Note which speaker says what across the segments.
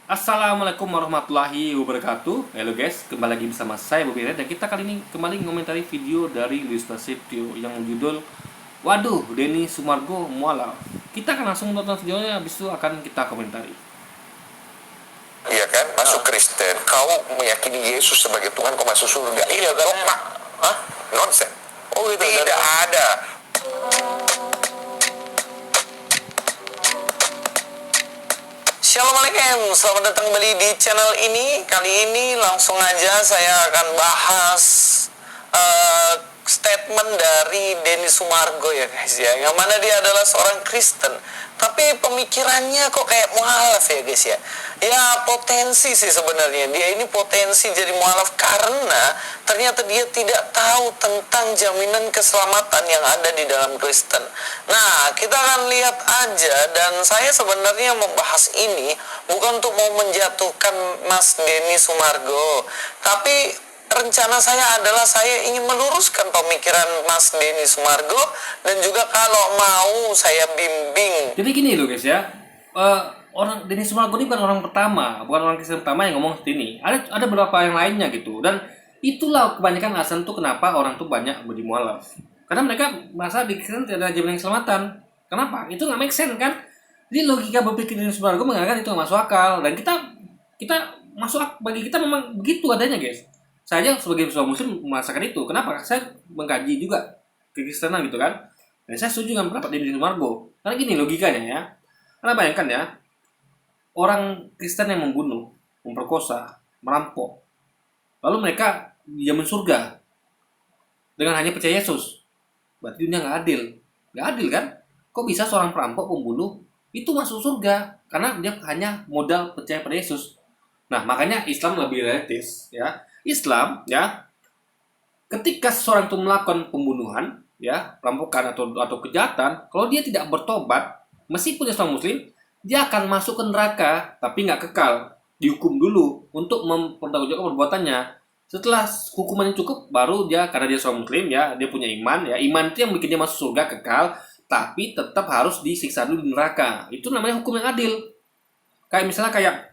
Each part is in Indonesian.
Speaker 1: Assalamualaikum warahmatullahi wabarakatuh. Halo guys, kembali lagi bersama saya Bobi Red, dan kita kali ini kembali mengomentari video dari Luis Prasetyo yang judul Waduh, Denny Sumargo mualaf. Kita akan langsung nonton videonya, habis itu akan kita komentari.
Speaker 2: Iya kan, masuk Kristen, kau meyakini Yesus sebagai Tuhan, kau masuk surga. Iya dogma, nonsen. Oh gitu, tidak ada. Assalamualaikum, selamat datang kembali di channel ini. Kali ini langsung aja saya akan bahas statement dari Denny Sumargo ya guys ya, yang mana dia adalah seorang Kristen tapi pemikirannya kok kayak mualaf ya guys ya. Ya potensi sih sebenarnya, dia ini potensi jadi mualaf karena ternyata dia tidak tahu tentang jaminan keselamatan yang ada di dalam Kristen. Nah, kita akan lihat aja, dan saya sebenarnya membahas ini bukan untuk mau menjatuhkan Mas Denny Sumargo, tapi rencana saya adalah saya ingin meluruskan pemikiran Mas Denny Sumargo, dan juga kalau mau saya bimbing.
Speaker 1: Jadi gini loh guys ya, orang Denny Sumargo ini bukan orang pertama, bukan orang Kristen pertama yang ngomong seperti ini. Ada beberapa yang lainnya gitu, dan itulah kebanyakan alasan tuh kenapa orang tuh banyak menjadi mualaf. Karena mereka merasa di Kristen tidak ada jaminan keselamatan. Kenapa? Itu nggak make sense kan? Jadi logika berpikir Denny Sumargo mengatakan itu nggak masuk akal, dan kita bagi kita memang begitu adanya guys. Saya sebagai seorang muslim merasakan itu. Kenapa? Saya mengkaji juga kekristenan gitu kan. Dan saya setuju dengan pendapat Denny Sumargo. Karena gini logikanya ya. Karena bayangkan ya, orang Kristen yang membunuh, memperkosa, merampok, lalu mereka dijamin surga dengan hanya percaya Yesus. Berarti dunia nggak adil. Nggak adil kan? Kok bisa seorang perampok, pembunuh itu masuk surga? Karena dia hanya modal percaya pada Yesus. Nah, makanya Islam lebih realistis ya. Islam ya, ketika seseorang itu melakukan pembunuhan ya, perampokan atau kejahatan, kalau dia tidak bertobat, meskipun Islam muslim, dia akan masuk ke neraka, tapi nggak kekal, dihukum dulu untuk mempertanggungjawabkan perbuatannya. Setelah hukumannya cukup, baru dia, karena dia seorang muslim ya, dia punya iman ya, iman itu yang bikin dia masuk surga kekal, tapi tetap harus disiksa dulu di neraka. Itu namanya hukum yang adil. Kayak misalnya kayak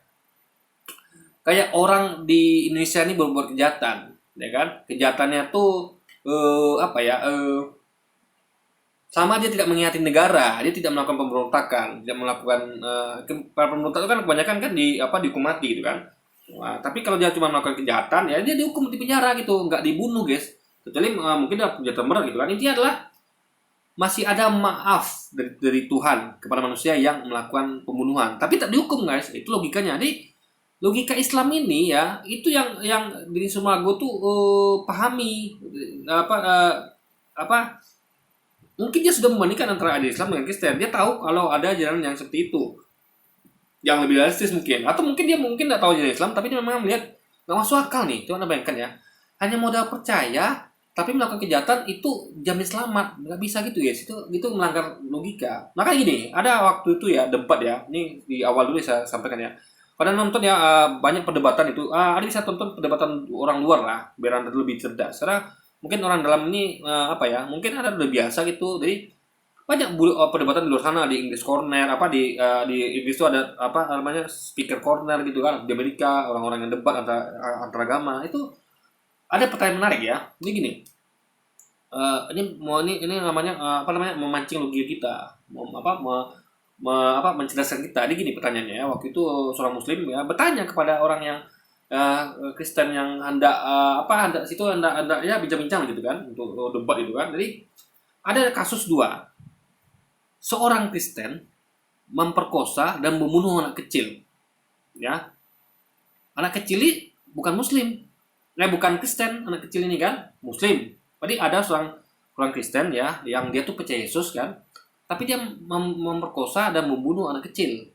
Speaker 1: orang di Indonesia ini berbuat kejahatan, ya kan? Kejahatannya tuh sama dia tidak mengkhianati negara, dia tidak melakukan pemberontakan, tidak melakukan para pemberontak itu kan kebanyakan kan dihukum mati gitu kan. Nah, tapi kalau dia cuma melakukan kejahatan ya dia dihukum di penjara gitu, nggak dibunuh guys. Kecuali mungkin dia kejahatan berat gitu kan. Intinya adalah masih ada maaf dari Tuhan kepada manusia yang melakukan pembunuhan, tapi tak dihukum guys. Itu logikanya. Jadi logika Islam ini ya, itu yang Denny Sumargo tuh pahami apa mungkin dia sudah membandingkan antara ada Islam dengan Kristen. Dia tahu kalau ada ajaran yang seperti itu, yang lebih realistis mungkin, atau mungkin dia tidak tahu ajaran Islam, tapi dia memang melihat nggak masuk akal nih. Coba anda bayangkan ya, hanya modal percaya tapi melakukan kejahatan itu jamin selamat, nggak bisa gitu ya. Itu melanggar logika. Maka gini, ada waktu itu ya debat ya, ini di awal dulu saya sampaikan ya. Pada nonton ya banyak perdebatan itu, ada bisa tonton perdebatan orang luar lah, biar anda lebih cerdas. Karena mungkin orang dalam ini mungkin ada udah biasa gitu. Jadi banyak perdebatan di luar sana, di English corner, di Inggris itu ada namanya speaker corner gitu kan. Di Amerika orang-orang yang debat antar agama itu ada pertanyaan menarik ya. Ini gini, ini namanya memancing logika kita, mencerdaskan kita. Ini gini pertanyaannya ya. Waktu itu seorang muslim ya bertanya kepada orang yang Kristen yang hendak ya bincang-bincang gitu kan, untuk debat itu kan. Jadi ada kasus dua, seorang Kristen memperkosa dan membunuh anak kecil ya. Anak kecil ini bukan muslim, bukan Kristen, anak kecil ini kan muslim. Jadi ada orang Kristen ya yang dia tuh percaya Yesus kan, tapi dia memperkosa dan membunuh anak kecil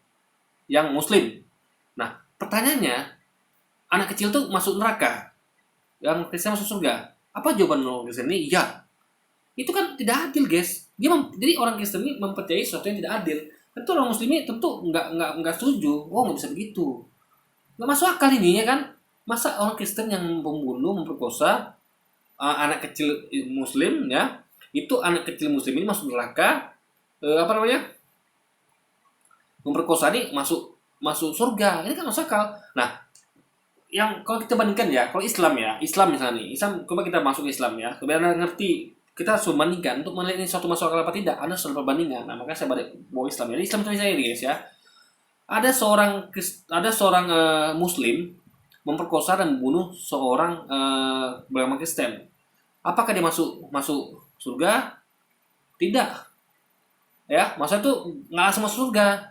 Speaker 1: yang muslim. Nah pertanyaannya, anak kecil tuh masuk neraka, yang Kristen masuk surga. Apa jawaban orang Kristen ini? Ya. Itu kan tidak adil guys. Jadi orang Kristen ini mempercayai sesuatu yang tidak adil. Tentu orang muslim ini tentu nggak setuju. Oh nggak bisa begitu, nggak masuk akal ini ya kan. Masa orang Kristen yang membunuh, memperkosa anak kecil muslim ya, itu anak kecil muslim ini masuk neraka, memperkosa ini masuk masuk surga. Ini kan masuk akal. Nah, yang kalau kita bandingkan ya, kalau Islam misalnya nih, Islam coba kita masuk Islam ya, kemudian ngerti kita harus membandingkan untuk melihat ini suatu masuk akal apa tidak, ada suatu perbandingan. Nah, makanya saya balik bawa Islam. Jadi Islam itu misalnya ini guys ya, ada seorang Muslim memperkosa dan membunuh seorang beragama Kristen. Apakah dia masuk masuk surga? Tidak. Ya, maksudnya itu nggak langsung masuk surga.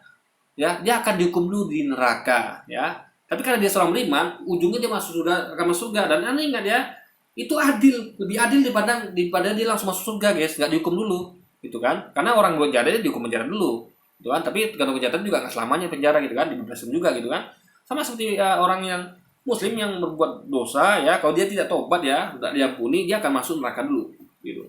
Speaker 1: Ya, dia akan dihukum dulu di neraka. Ya, tapi karena dia seorang beriman, ujungnya dia masuk surga, akan masuk surga. Dan aneh ingat ya, itu adil, lebih adil daripada dia langsung masuk surga guys, nggak dihukum dulu, gitu kan? Karena orang buat jahat dia dihukum penjara dulu, gitu kan? Tapi kalau kejahatan juga nggak selamanya penjara gitu kan, dibebasin juga gitu kan? Sama seperti orang yang Muslim yang berbuat dosa ya, kalau dia tidak tobat ya, tidak diampuni, dia akan masuk neraka dulu, gitu.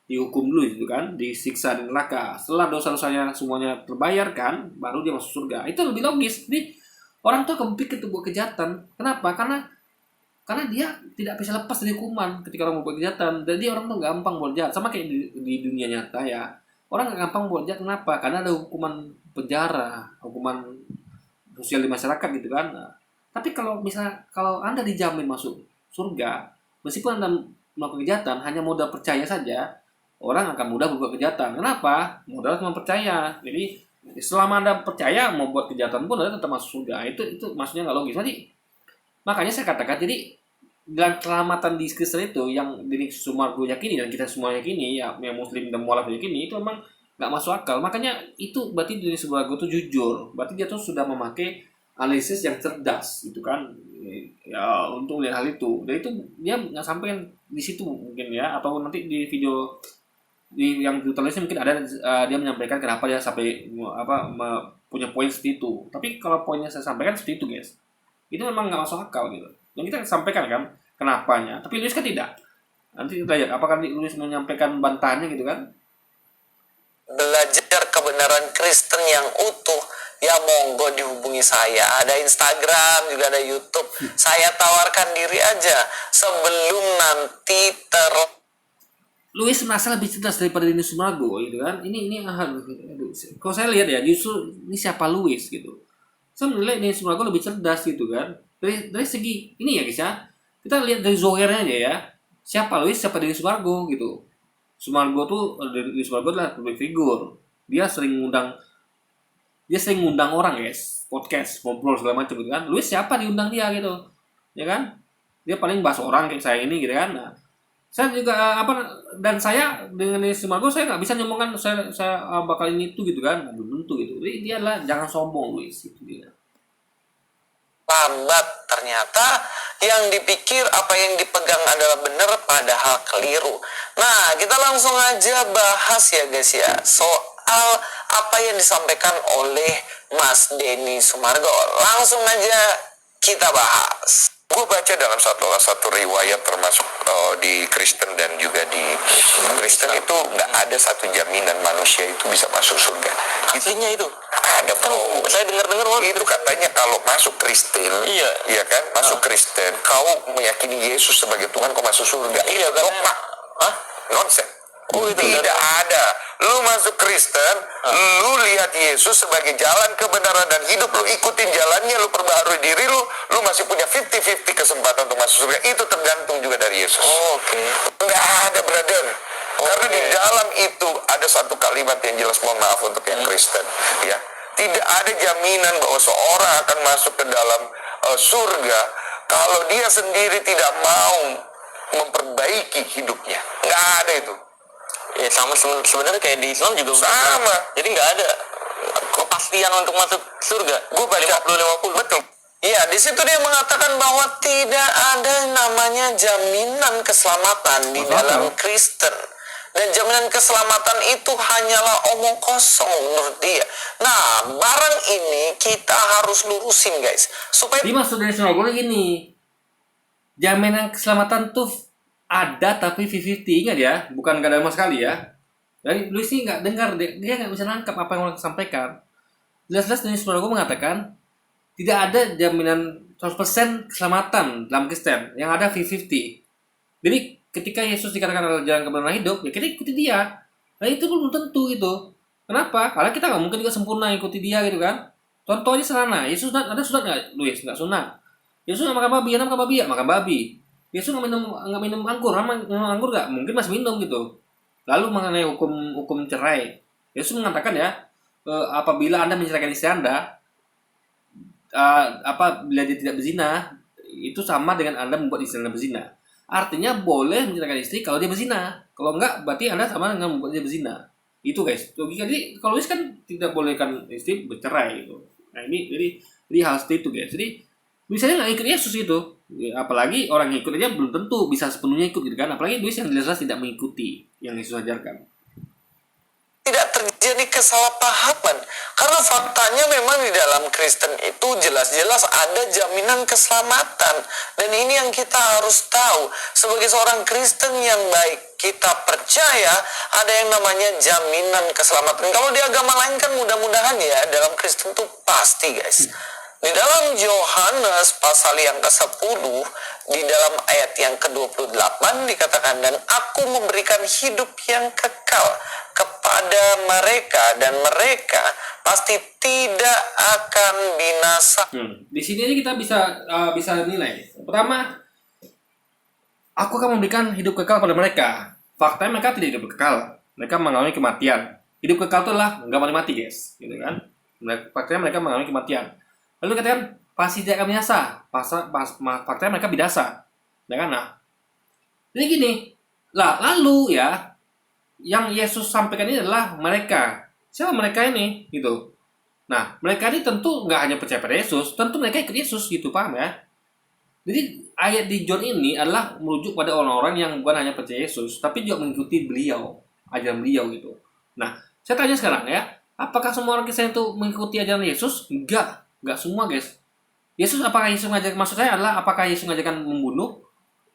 Speaker 1: Dihukum dulu gitu kan, disiksa di neraka. Setelah dosa-dosanya semuanya terbayarkan, baru dia masuk surga. Itu lebih logis. Jadi orang tuh kepikir itu buat kejahatan. Kenapa? Karena dia tidak bisa lepas dari hukuman ketika orang berbuat kejahatan. Jadi orang tuh gampang buat jahat. Sama kayak di dunia nyata ya. Orang gampang buat jahat. Kenapa? Karena ada hukuman penjara, hukuman sosial di masyarakat gitu kan. Nah, tapi kalau Anda dijamin masuk surga, meskipun Anda melakukan kejahatan, hanya modal percaya saja, orang akan mudah berbuat kejahatan. Kenapa? Modal cuma percaya. Jadi selama Anda percaya mau buat kejahatan pun Anda tetap masuk surga. Itu maksudnya nggak logis. Jadi makanya saya katakan, jadi dalam keselamatan di Kristen itu yang Denny Sumargo yakini dan kita semua yakini ya, yang Muslim dan mualaf yakini, itu memang nggak masuk akal. Makanya itu berarti Denny Sumargo itu jujur, berarti dia tuh sudah memakai analisis yang cerdas gitu kan ya, untuk lihat hal itu. Dan itu dia nggak sampaikan di situ mungkin ya, atau nanti di video yang ditulisnya mungkin ada dia menyampaikan kenapa dia sampai punya poin seperti itu. Tapi kalau poinnya saya sampaikan seperti itu guys, itu memang nggak masuk akal gitu. Yang kita sampaikan kan kenapanya, tapi Luis kan tidak. Nanti kita lihat apakah Luis menyampaikan bantahannya gitu kan.
Speaker 2: Belajar kebenaran Kristen yang utuh, ya monggo dihubungi saya. Ada Instagram, juga ada YouTube. Saya tawarkan diri aja sebelum nanti
Speaker 1: Luis merasa lebih cerdas daripada Denny Sumargo gitu kan. Ini aduh, kalau saya lihat ya, justru ini siapa Luis gitu. Saya menilai Denny Sumargo lebih cerdas gitu kan. Dari segi ini ya guys ya, kita lihat dari zohirnya aja ya, siapa Luis, siapa Denny Sumargo gitu. Denny Sumargo adalah public figure, dia sering ngundang orang guys, podcast, ngobrol segala macam gitu kan. Luis siapa diundang dia gitu, ya kan? Dia paling bahas orang kayak saya ini gitu kan. Nah, saya juga dan saya dengan Denny Sumargo saya nggak bisa nyomongan saya bakal ini itu gitu kan, belum tentu gitu. Jadi dia adalah jangan sombong Luis itu dia.
Speaker 2: lambat, ternyata yang dipikir apa yang dipegang adalah benar padahal keliru. Nah, kita langsung aja bahas ya guys ya, soal apa yang disampaikan oleh Mas Denny Sumargo. Langsung aja kita bahas.
Speaker 3: Gue baca dalam satu riwayat termasuk di Kristen dan juga di Kristen itu nggak ada satu jaminan manusia itu bisa masuk surga.
Speaker 2: Aslinya itu
Speaker 3: Ada
Speaker 2: kan saya dengar-dengar
Speaker 3: itu katanya kalau masuk Kristen, iya kan, masuk Kristen, kau meyakini Yesus sebagai Tuhan, kau masuk surga.
Speaker 2: Iya kan?
Speaker 3: Nonsen. Tidak ada. Lu masuk Kristen, lu lihat Yesus sebagai jalan kebenaran dan hidup, lu ikutin jalannya, lu perbaharui diri lu masih punya 50-50 kesempatan untuk masuk surga. Itu tergantung juga dari Yesus.
Speaker 2: Oke.
Speaker 3: Nggak ada, brother. Karena di dalam itu ada satu kalimat yang jelas, mohon maaf untuk yang Kristen, ya. Tidak ada jaminan bahwa seorang akan masuk ke dalam surga kalau dia sendiri tidak mau memperbaiki hidupnya. Nggak ada itu.
Speaker 2: Ya sama sebenarnya kayak di Islam juga
Speaker 3: sama.
Speaker 2: Jadi nggak ada kepastian untuk masuk surga.
Speaker 3: Gue baca
Speaker 2: 50-50.
Speaker 3: betul.
Speaker 2: Iya, di situ dia mengatakan bahwa tidak ada namanya jaminan keselamatan di dalam Kristen. Dan jaminan keselamatan itu hanyalah omong kosong menurut dia. Nah, barang ini kita harus lurusin guys. Supaya
Speaker 1: Jadi maksud dari Sumargo gini, jaminan keselamatan tuh ada tapi 50-50, ingat ya, bukan gak ada sama sekali ya. Jadi Luis ini nggak dengar, dia nggak bisa nangkap apa yang orang sampaikan. Jelas-jelas dari Sumargo mengatakan tidak ada jaminan 100% keselamatan dalam Kristen, yang ada 50-50. Jadi ketika Yesus dikatakan adalah jalan kebenaran hidup, ya kita ikuti dia. Nah itu belum tentu itu. Kenapa? Karena kita nggak mungkin juga sempurna ikuti dia gitu kan. Contoh aja sederhana. Yesus ada sunat nggak, Luis? Nggak sunat. Yesus nggak makan babi, makan babi ya makan babi. Yesus nggak minum anggur, minum anggur nggak? Mungkin masih minum gitu. Lalu mengenai hukum cerai, Yesus mengatakan ya, apabila Anda menceraikan istri Anda, bila dia tidak berzina, itu sama dengan Anda membuat istri Anda berzina. Artinya boleh menceraikan istri kalau dia berzina. Kalau enggak, berarti Anda sama dengan membuat dia berzina. Itu guys, logika. Jadi kalau Yesus kan tidak bolehkan istri bercerai gitu. Nah ini jadi hal seperti itu guys. Jadi misalnya nggak ikut Yesus itu, apalagi orang yang ikut aja belum tentu bisa sepenuhnya ikut gitu kan. Apalagi Yesus yang jelas tidak mengikuti yang Yesus ajarkan.
Speaker 2: Tidak terjadi kesalahpahaman, karena faktanya memang di dalam Kristen itu jelas-jelas ada jaminan keselamatan, dan ini yang kita harus tahu sebagai seorang Kristen yang baik. Kita percaya ada yang namanya jaminan keselamatan. Kalau di agama lain kan mudah-mudahan ya, dalam Kristen itu pasti guys. Di dalam Yohanes pasal yang ke-10, di dalam ayat yang ke-28 dikatakan, dan aku memberikan hidup yang kekal kepada mereka, dan mereka pasti tidak akan binasa.
Speaker 1: Di sini aja kita bisa nilai. Pertama, aku akan memberikan hidup kekal pada mereka. Faktanya mereka tidak hidup kekal. Mereka mengalami kematian. Hidup kekal itu adalah nggak mati-mati guys, gitu kan? Faktanya mereka mengalami kematian. Lalu katakan pasti tidak akan binasa. Faktanya mereka binasa, ya kan? Nah, jadi gini, lalu ya, yang Yesus sampaikan ini adalah mereka. Siapa mereka ini? Gitu. Nah, mereka ini tentu nggak hanya percaya pada Yesus, tentu mereka ikut Yesus, gitu, paham ya? Jadi ayat di John ini adalah merujuk pada orang-orang yang bukan hanya percaya Yesus, tapi juga mengikuti beliau, ajaran beliau gitu. Nah, saya tanya sekarang ya, apakah semua orang Kristen itu mengikuti ajaran Yesus? Enggak semua guys. Apakah Yesus ngajar? Maksud saya adalah apakah Yesus ngajarkan membunuh?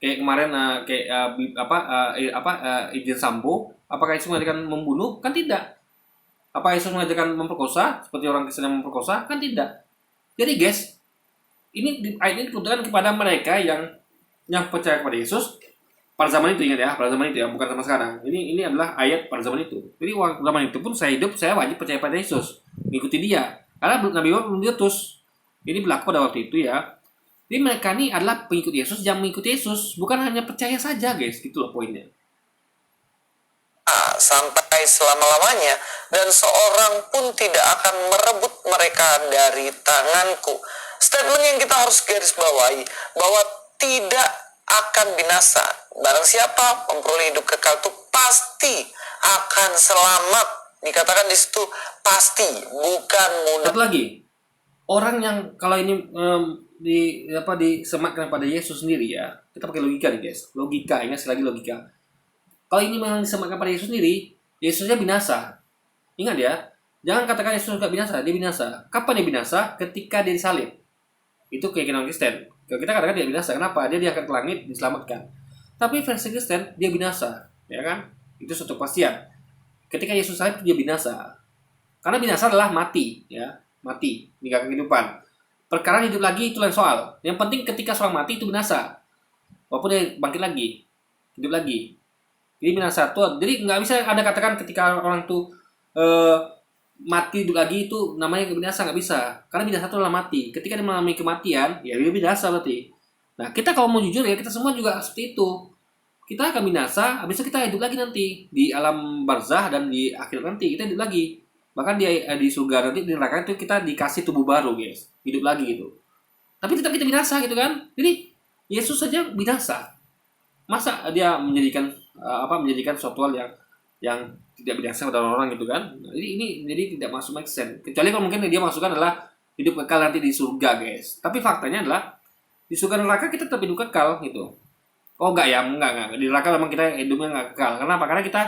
Speaker 1: Kayak kemarin Irjen Sambo, apakah Yesus mengajarkan membunuh? Kan tidak. Apa Yesus mengajarkan memperkosa seperti orang Kristen yang memperkosa? Kan tidak. Jadi guys, ayat ini ditujukan kepada mereka yang percaya kepada Yesus pada zaman itu, ingat ya, pada zaman itu ya, bukan sama sekarang. Ini adalah ayat pada zaman itu. Jadi waktu zaman itu pun saya wajib percaya pada Yesus, mengikuti dia. Karena Nabi Muhammad belum diutus. Ini berlaku pada waktu itu ya. Jadi mereka ini adalah pengikut Yesus yang mengikuti Yesus, bukan hanya percaya saja guys, gitu loh poinnya.
Speaker 2: Sampai selama-lamanya, dan seorang pun tidak akan merebut mereka dari tanganku. Statement yang kita harus garis bawahi, bahwa tidak akan binasa. Barang siapa memperoleh hidup kekal itu pasti akan selamat. Dikatakan di situ pasti, bukan mudah.
Speaker 1: Satu lagi, orang yang kalau ini disematkan pada Yesus sendiri ya, kita pakai logika nih guys, logika, ingat sekali lagi logika. Kalau ini memang disematkan pada Yesus sendiri, Yesusnya binasa. Ingat ya, jangan katakan Yesus nggak binasa, dia binasa. Kapan dia binasa? Ketika dia disalib. Itu keyakinan Kristen. Kalau kita katakan dia binasa, kenapa? Dia diangkat ke langit, diselamatkan. Tapi versi Kristen, dia binasa, ya kan? Itu suatu kepastian. Ketika Yesus salib, dia binasa. Karena binasa adalah mati, ya, mati, meninggalkan kehidupan. Perkara hidup lagi itu lain soal. Yang penting ketika seorang mati itu binasa. Walaupun dia bangkit lagi, hidup lagi. Jadi binasa tuh. Jadi nggak bisa ada katakan ketika orang tuh mati hidup lagi itu namanya binasa, nggak bisa. Karena binasa itu adalah mati. Ketika dia mengalami kematian, ya dia binasa berarti. Nah, kita kalau mau jujur ya, kita semua juga seperti itu. Kita akan binasa, habis itu kita hidup lagi nanti di alam barzah dan di akhir nanti kita hidup lagi. Bahkan di surga nanti, di neraka itu kita dikasih tubuh baru, guys. Hidup lagi gitu. Tapi tetap kita binasa gitu kan. Jadi Yesus saja binasa. Masa dia menjadikan suatu hal yang tidak binasa pada orang-orang gitu kan. Nah, jadi tidak masuk make sense. Kecuali kalau mungkin dia masukkan adalah hidup kekal nanti di surga, guys. Tapi faktanya adalah di surga dan neraka kita tetap hidup kekal gitu. Oh enggak ya, enggak. Di neraka memang kita hidupnya enggak kekal. Kenapa? Karena kita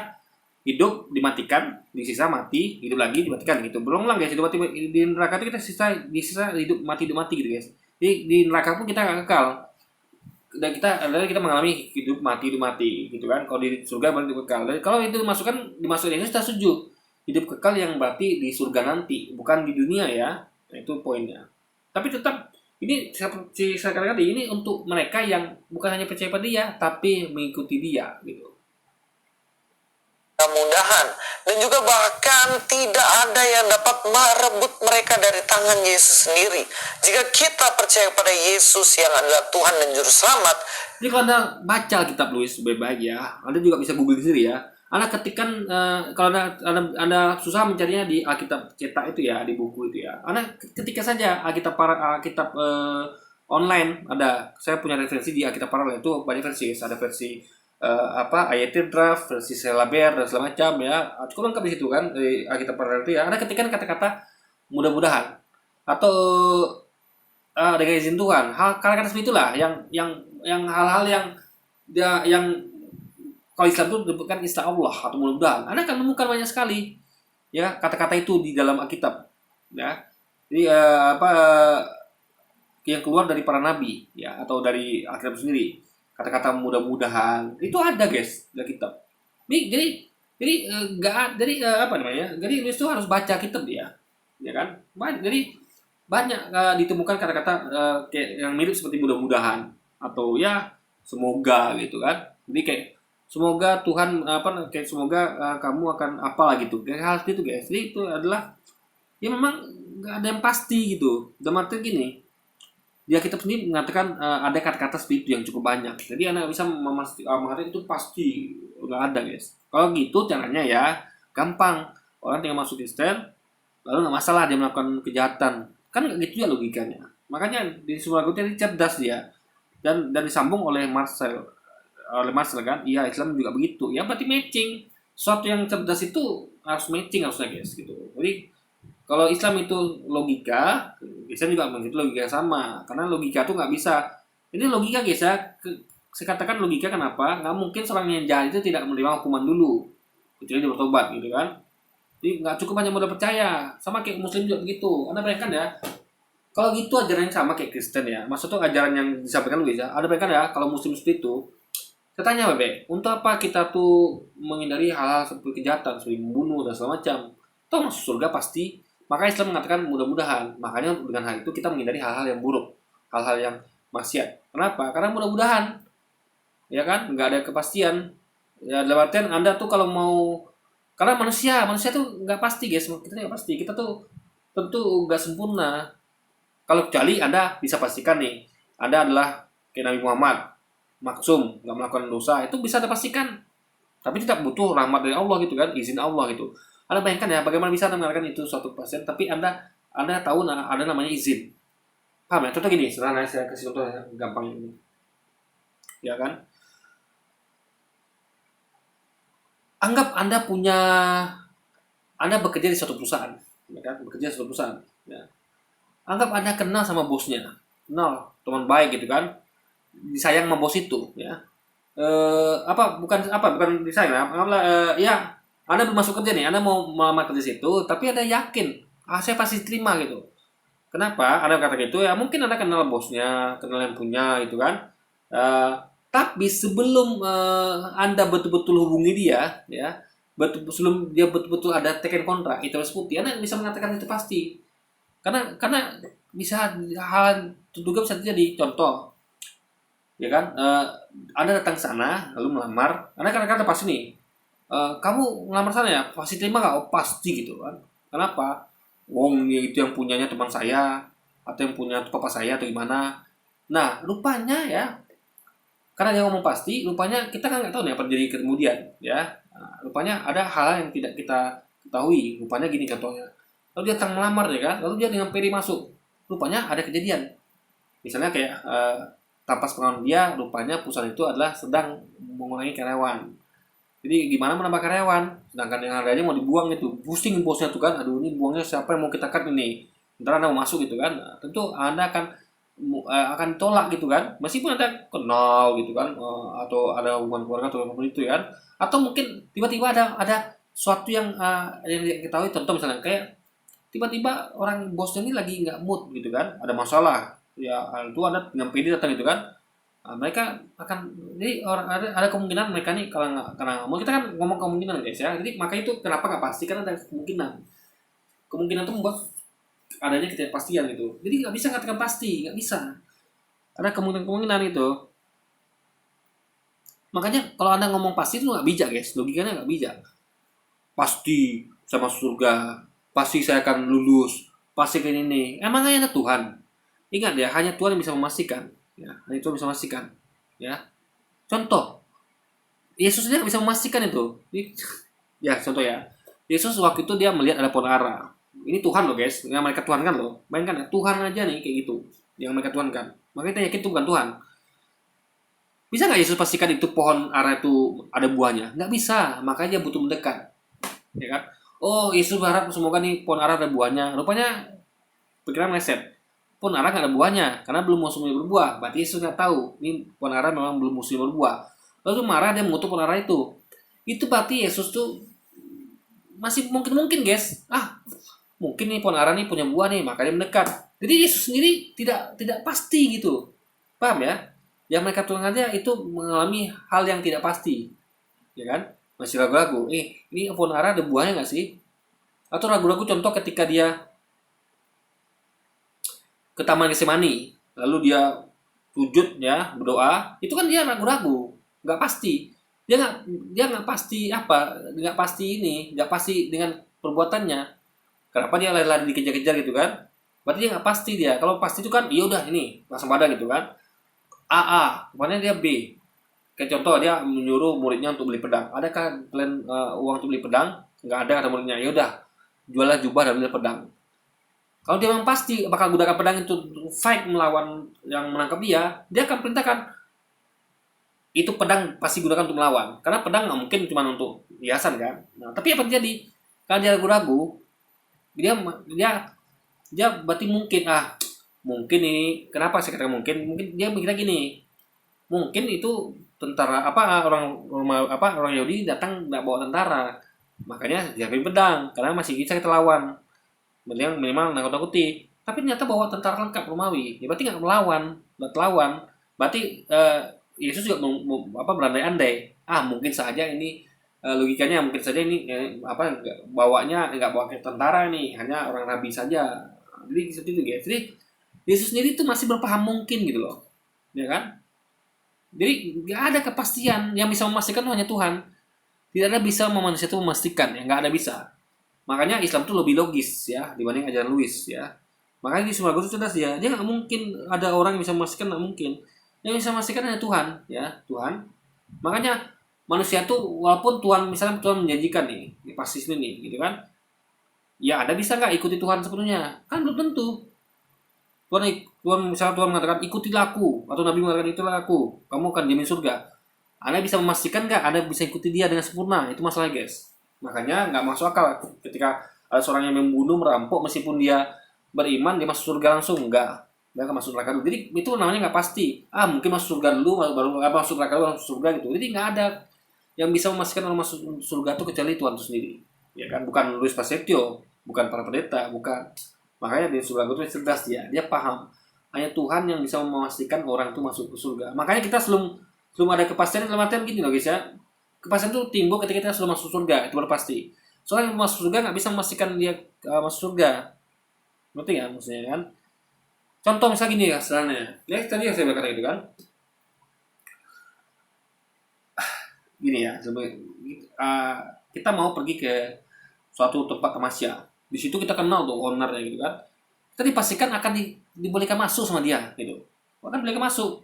Speaker 1: hidup dimatikan, disisa mati, hidup lagi dimatikan gitu. Berulang guys, hidup mati di neraka itu kita disisa hidup mati gitu guys. Di neraka pun kita enggak kekal. Dan kita mengalami hidup mati gitu kan. Kalau di surga berarti hidup kekal. Dan kalau itu dimasukin Yesus, kita setuju. Hidup kekal yang berarti di surga nanti, bukan di dunia ya. Nah, itu poinnya. Tapi tetap ini seperti saya katakan tadi, ini untuk mereka yang bukan hanya percaya pada dia, tapi mengikuti dia gitu.
Speaker 2: mudah-mudahan. Dan juga bahkan tidak ada yang dapat merebut mereka dari tangan Yesus sendiri. Jika kita percaya pada Yesus yang adalah Tuhan dan Juru Selamat.
Speaker 1: Jadi kalau Anda baca Alkitab Luis baik-baik ya, Anda juga bisa Google sendiri ya. Anda ketikkan kalau anda susah mencarinya di Alkitab cetak itu ya, di buku itu ya. Anda ketika saja Alkitab online ada. Saya punya referensi di Alkitab paralel itu banyak versi. Ada versi ayatnya draft, versi Selaber dan segala macam ya. Cukup lengkap di situ kan di Alkitab paralel itu ya. Anda ketikkan kata-kata mudah-mudahan atau dengan izin Tuhan. Kata-kata seperti itulah yang hal-hal yang kalau Islam itu disebutkan istilah Allah atau mudah-mudahan, Anda akan menemukan banyak sekali ya kata-kata itu di dalam Alkitab ya. Jadi yang keluar dari para nabi ya atau dari Alkitab sendiri, kata-kata mudah-mudahan itu ada guys di Alkitab. Jadi Jadi itu harus baca kitab dia, ya kan? Jadi banyak ditemukan kata-kata kayak yang mirip seperti mudah-mudahan atau ya semoga gitu kan. Jadi kayak semoga Tuhan semoga kamu akan apalah gitu, kayak hal itu guys. Jadi itu adalah ya memang nggak ada yang pasti gitu. Dalam arti gini, dia kitab sendiri mengatakan ada kata-kata seperti itu yang cukup banyak. Jadi anak bisa mengatakan itu pasti nggak ada guys. Kalau gitu caranya ya gampang, orang tinggal masuk Kristen lalu nggak masalah dia melakukan kejahatan, kan nggak gitu ya logikanya. Makanya di Sumargo ini cerdas dia dan disambung oleh Marcel kan, iya Islam juga begitu ya, berarti matching. Sesuatu yang cerdas itu harus matching harusnya guys gitu. Jadi kalau Islam itu logika, Islam juga begitu logika sama, karena logika tuh nggak bisa. Ini logika guys ya, saya katakan logika kenapa? Nggak mungkin seorang yang jahat itu tidak menerima hukuman dulu kecuali dia bertobat gitu kan. Jadi nggak cukup hanya modal percaya, sama kayak Muslim juga begitu. Anda bayangkan ya, kalau gitu ajaran yang sama kayak Kristen ya, maksudnya ajaran yang disampaikan Luis ya, ada bayangkan ya kalau Muslim seperti itu. Saya tanya Bebe, untuk apa kita tuh menghindari hal-hal seperti kejahatan, seperti membunuh dan segala macam? Toh masuk surga pasti. Maka Islam mengatakan mudah-mudahan. Makanya dengan hal itu kita menghindari hal-hal yang buruk, hal-hal yang maksiat. Kenapa? Karena mudah-mudahan, ya kan, nggak ada kepastian. Ya dalam artian Anda tuh kalau mau, karena manusia tuh nggak pasti guys, kita nggak pasti, kita tuh tentu nggak sempurna. Kalau kecuali Anda bisa pastikan nih, Anda adalah kayak Nabi Muhammad, maksum, nggak melakukan dosa, itu bisa Anda pastikan. Tapi tidak butuh rahmat dari Allah gitu kan, izin Allah gitu. Anda bayangkan ya, bagaimana bisa Anda mengatakan itu suatu pasien, tapi Anda tahu ada namanya izin. Paham ya? Contoh gini, sederhana saya kasih contoh yang gampang ini. Ya kan? Anggap Anda bekerja di suatu perusahaan, ya kan? Bekerja di suatu perusahaan. Ya. Anggap Anda kenal sama bosnya, kenal teman baik gitu kan, disayang sama bos itu, ya. Bukan disayang, ya. Anda belum masuk kerja nih, Anda mau melamar kerja situ, tapi Anda yakin, saya pasti terima gitu. Kenapa? Anda kata gitu ya, mungkin Anda kenal bosnya, kenal yang punya gitu kan. Tapi sebelum Anda betul-betul hubungi dia, ya, sebelum dia betul-betul ada teken kontrak, itu harus putih, Anda bisa mengatakan itu pasti. Karena bisa hal terduga bisa terjadi. Contoh, ya kan, Anda datang ke sana lalu melamar, Anda kadang-kadang pasti nih, kamu ngelamar sana ya, pasti terima nggak? Oh pasti gitu kan. Kenapa? Wong itu yang punyanya teman saya atau yang punya papa saya atau gimana. Nah rupanya ya, karena dia ngomong pasti, rupanya kita kan nggak tahu nih apa terjadi kemudian ya. Nah, rupanya ada hal yang tidak kita ketahui. Rupanya gini contohnya, lalu dia datang melamar ya kan, lalu dia dengan pede masuk, rupanya ada kejadian. Misalnya kayak tanpa sepengetahuan dia, rupanya perusahaan itu adalah sedang mengurangi karyawan. Jadi gimana menambah karyawan, sedangkan yang harganya mau dibuang itu, pusing bosnya tuh kan, aduh ini buangnya siapa yang mau kita cut ini, ntar Anda mau masuk gitu kan. Nah, tentu Anda akan tolak gitu kan, meskipun Anda kenal gitu kan, atau ada hubungan keluarga atau apapun itu kan, atau mungkin tiba-tiba ada suatu yang diketahui, contoh misalnya kayak tiba-tiba orang bosnya ini lagi nggak mood gitu kan, ada masalah ya, itu Anda dengan pede datang gitu kan. Nah, mereka akan, jadi orang ada kemungkinan mereka nih karena ngomong, kita kan ngomong kemungkinan guys ya, jadi maka itu kenapa nggak pasti, karena ada kemungkinan itu membuat adanya ketidakpastian gitu. Jadi nggak bisa katakan pasti, nggak bisa, ada kemungkinan itu. Makanya kalau Anda ngomong pasti itu nggak bijak guys, logikanya nggak bijak. pasti saya masuk surga, pasti saya akan lulus, pasti kayak ini. Emangnya ada Tuhan? Ingat ya, hanya Tuhan yang bisa memastikan. Ya, hanya Tuhan bisa memastikan. Ya, contoh, Yesus dia bisa memastikan itu. Ya, contoh ya. Yesus waktu itu dia melihat ada pohon ara. Ini Tuhan loh guys, yang mereka Tuhan kan loh. Bayangkan ya, Tuhan aja nih kayak gitu, yang mereka Tuhan kan. Makanya kita yakin itu bukan Tuhan. Bisa nggak Yesus pastikan itu pohon ara itu ada buahnya? Nggak bisa, makanya dia butuh mendekat. Ya kan? Oh, Yesus berharap semoga nih pohon ara ada buahnya. Rupanya pikiran meleset. Pohon ara nggak ada buahnya karena belum musimnya berbuah. Berarti Yesus nggak tahu ini pohon ara memang belum musim berbuah. Lalu marah dia mengutuk pohon ara itu. Itu berarti Yesus tuh masih mungkin guys. Mungkin nih pohon ara nih punya buah nih, makanya mendekat. Jadi Yesus sendiri tidak pasti gitu. Paham ya? Yang mereka Tuhan aja itu mengalami hal yang tidak pasti. Ya kan? Masih ragu-ragu. Ini pohon ara ada buahnya nggak sih? Atau ragu-ragu contoh ketika dia ke Taman Getsemani, lalu dia sujud ya berdoa, itu kan dia ragu-ragu, nggak pasti. Dia nggak pasti apa, nggak pasti ini, nggak pasti dengan perbuatannya. Kenapa dia lari-lari dikejar-kejar gitu kan? Berarti dia nggak pasti dia. Kalau pasti itu kan, iya udah ini langsung pada gitu kan. Kemana dia B. Kayak contoh dia menyuruh muridnya untuk beli pedang. Adakah kalian uang untuk beli pedang? Nggak ada kata muridnya. Ya udah, jualah jubah dan beli pedang. Kalau dia memang pasti bakal gunakan pedang itu fight melawan yang menangkap dia akan perintahkan itu pedang pasti gunakan untuk melawan. Karena pedang nggak mungkin cuma untuk hiasan kan. Nah, tapi apa terjadi? Kalau dia ragu-ragu, dia berarti mungkin ini kenapa saya katakan mungkin dia mikirnya gini, mungkin itu tentara orang Yahudi datang nggak bawa tentara, makanya dia ambil pedang karena masih bisa kita lawan, minimal nakut-nakuti. Tapi ternyata bawa tentara lengkap Romawi, ya berarti nggak melawan, berarti Yesus juga berandai-andai, mungkin saja ini logikanya mungkin saja ini bawanya nggak bawa tentara nih, hanya orang rabi saja. Jadi seperti itu guys. Jadi Yesus sendiri itu masih berpaham mungkin gitu loh, ya kan? Jadi nggak ada kepastian, yang bisa memastikan itu hanya Tuhan. Tidak ada bisa manusia itu memastikan, ya nggak ada bisa. Makanya Islam itu lebih logis ya dibanding ajaran Louis ya. Makanya di Sumargo itu cerdas dia nggak mungkin ada orang yang bisa memastikan, nggak mungkin. Yang bisa memastikan hanya Tuhan ya, Tuhan. Makanya manusia tuh walaupun misalnya Tuhan menjanjikan nih pasti ini nih gitu kan, ya Anda bisa nggak ikuti Tuhan sepenuhnya? Kan belum tentu. Misalnya Tuhan mengatakan ikutilah aku, atau Nabi mengatakan itulah aku, kamu akan jamin surga. Anda bisa memastikan nggak Anda bisa ikuti dia dengan sempurna? Itu masalah guys. Makanya nggak masuk akal ketika ada seorang yang membunuh, merampok, meskipun dia beriman dia masuk surga langsung, enggak. Dia akan masuk neraka dulu. Jadi itu namanya nggak pasti. Mungkin masuk surga dulu, baru masuk neraka dulu, masuk surga gitu. Jadi nggak ada yang bisa memastikan orang masuk surga itu kecuali Tuhan itu sendiri. Ya kan, bukan Louis Pasteur, bukan para pendeta, bukan. Makanya di surga itu cerdas dia paham. Hanya Tuhan yang bisa memastikan orang itu masuk ke surga. Makanya kita belum ada kepastian dalam artian gini loh guys ya. Kepastian itu timbul ketika kita sudah masuk surga, itu baru pasti. Soalnya yang masuk surga nggak bisa memastikan dia masuk surga. Ngerti nggak maksudnya kan? Contoh misalnya gini ya, sebenarnya. Ya tadi yang saya berkata gitu kan. Gini ya, kita mau pergi ke suatu tempat kemasya. Di situ kita kenal tuh ownernya gitu kan. Kita dipastikan akan dibolehkan masuk sama dia gitu. Akan bolehkan masuk.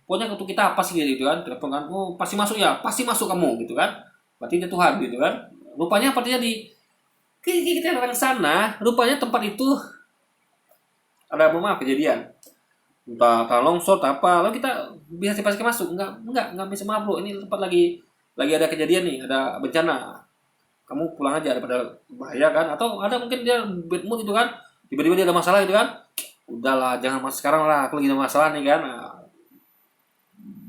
Speaker 1: Pokoknya untuk kita apa sih gitu kan. Telepon kan, pasti masuk ya, pasti masuk kamu gitu kan. Berarti dia Tuhan gitu kan. Rupanya apa terjadi? Kita datang ke sana, rupanya tempat itu ada kejadian. Entah longsor atau apa, lalu kita bisa dipastikan masuk. Enggak bisa bro. Ini tempat lagi ada kejadian nih, ada bencana. Kamu pulang aja daripada bahaya kan, atau ada mungkin dia bad mood itu kan, tiba-tiba dia ada masalah gitu kan, udahlah jangan masuk sekarang lah, aku lagi ada masalah nih kan,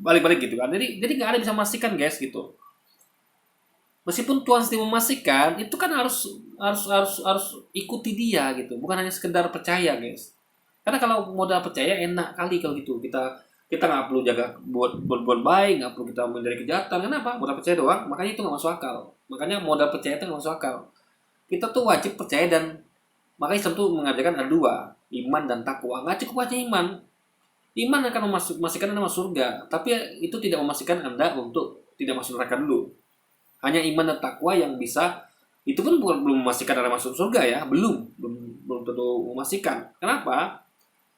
Speaker 1: balik gitu kan. Jadi nggak ada bisa memastikan guys gitu. Meskipun Tuhan sendiri memastikan, itu kan harus ikuti dia gitu, bukan hanya sekedar percaya guys. Karena kalau modal percaya enak kali kalau gitu, kita nggak perlu jaga buat baik, nggak perlu kita menghindari kejahatan. Kenapa? Modal percaya doang, makanya itu nggak masuk akal. Makanya modal percaya itu nggak masuk akal. Kita tuh wajib percaya, dan makanya Islam tuh mengajarkan ada dua, iman dan takwa. Nggak cukup aja iman. Iman akan memastikan Anda masuk surga, tapi itu tidak memastikan Anda untuk tidak masuk neraka dulu. Hanya iman dan takwa yang bisa Itu pun belum memastikan ada masuk surga ya, belum tentu memastikan. Kenapa?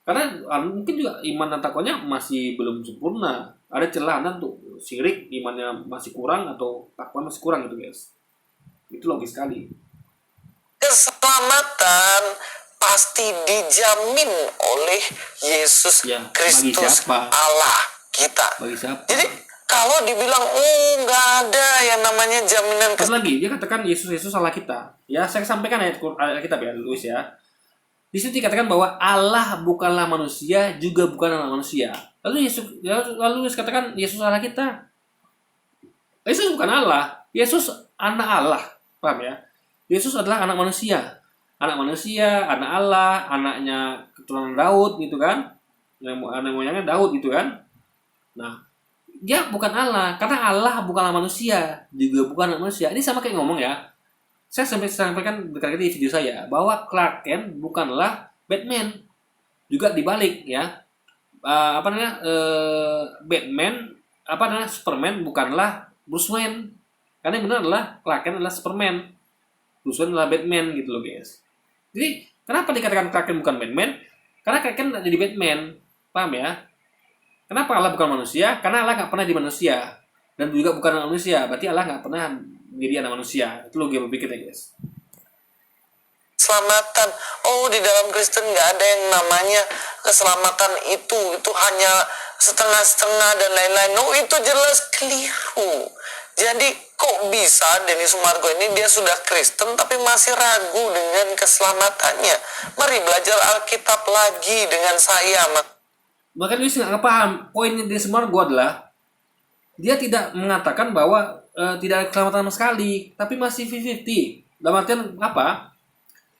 Speaker 1: Karena mungkin juga iman dan takwanya masih belum sempurna. Ada celah tuh syirik, imannya masih kurang atau takwa masih kurang gitu guys. Itu logis sekali.
Speaker 2: Keselamatan pasti dijamin oleh Yesus
Speaker 1: Ya, bagi
Speaker 2: Kristus
Speaker 1: siapa?
Speaker 2: Allah kita.
Speaker 1: Bagi siapa?
Speaker 2: Jadi kalau dibilang nggak ada yang namanya jaminan
Speaker 1: Terus lagi dia katakan Yesus salah kita. Ya saya sampaikan ayat kitab ya, Luis ya. Di situ dikatakan bahwa Allah bukanlah manusia, juga bukan anak manusia. Lalu Yesus katakan Yesus salah kita. Yesus bukan Allah, Yesus anak Allah, paham ya? Yesus adalah anak manusia, anak Allah, anaknya keturunan Daud gitu kan? Anak moyangnya Daud gitu kan? Nah, dia bukan Allah, karena Allah bukanlah manusia, juga bukan anak manusia. Ini sama kayak ngomong ya. Saya sampaikan berkali-kali di video saya bahwa Clark Kent bukanlah Batman. Juga dibalik ya. Superman bukanlah Bruce Wayne. Karena yang benar adalah Clark Kent adalah Superman. Bruce Wayne adalah Batman gitu loh guys. Jadi kenapa dikatakan Clark Kent bukan Batman? Karena Clark Kent jadi Batman. Paham ya? Kenapa Allah bukan manusia? Karena Allah nggak pernah di manusia. Dan juga bukan anak manusia. Berarti Allah nggak pernah menjadi anak manusia. Itu logika berpikirnya guys.
Speaker 2: Keselamatan. Di dalam Kristen nggak ada yang namanya keselamatan itu hanya setengah-setengah dan lain-lain. Itu jelas keliru. Jadi kok bisa Denny Sumargo ini dia sudah Kristen tapi masih ragu dengan keselamatannya. Mari belajar Alkitab lagi dengan saya.
Speaker 1: Bahkan Luis nggak paham. Poinnya Denny Sumargo adalah dia tidak mengatakan bahwa tidak ada keselamatan sama sekali, tapi masih 50-50. Dalam artian apa?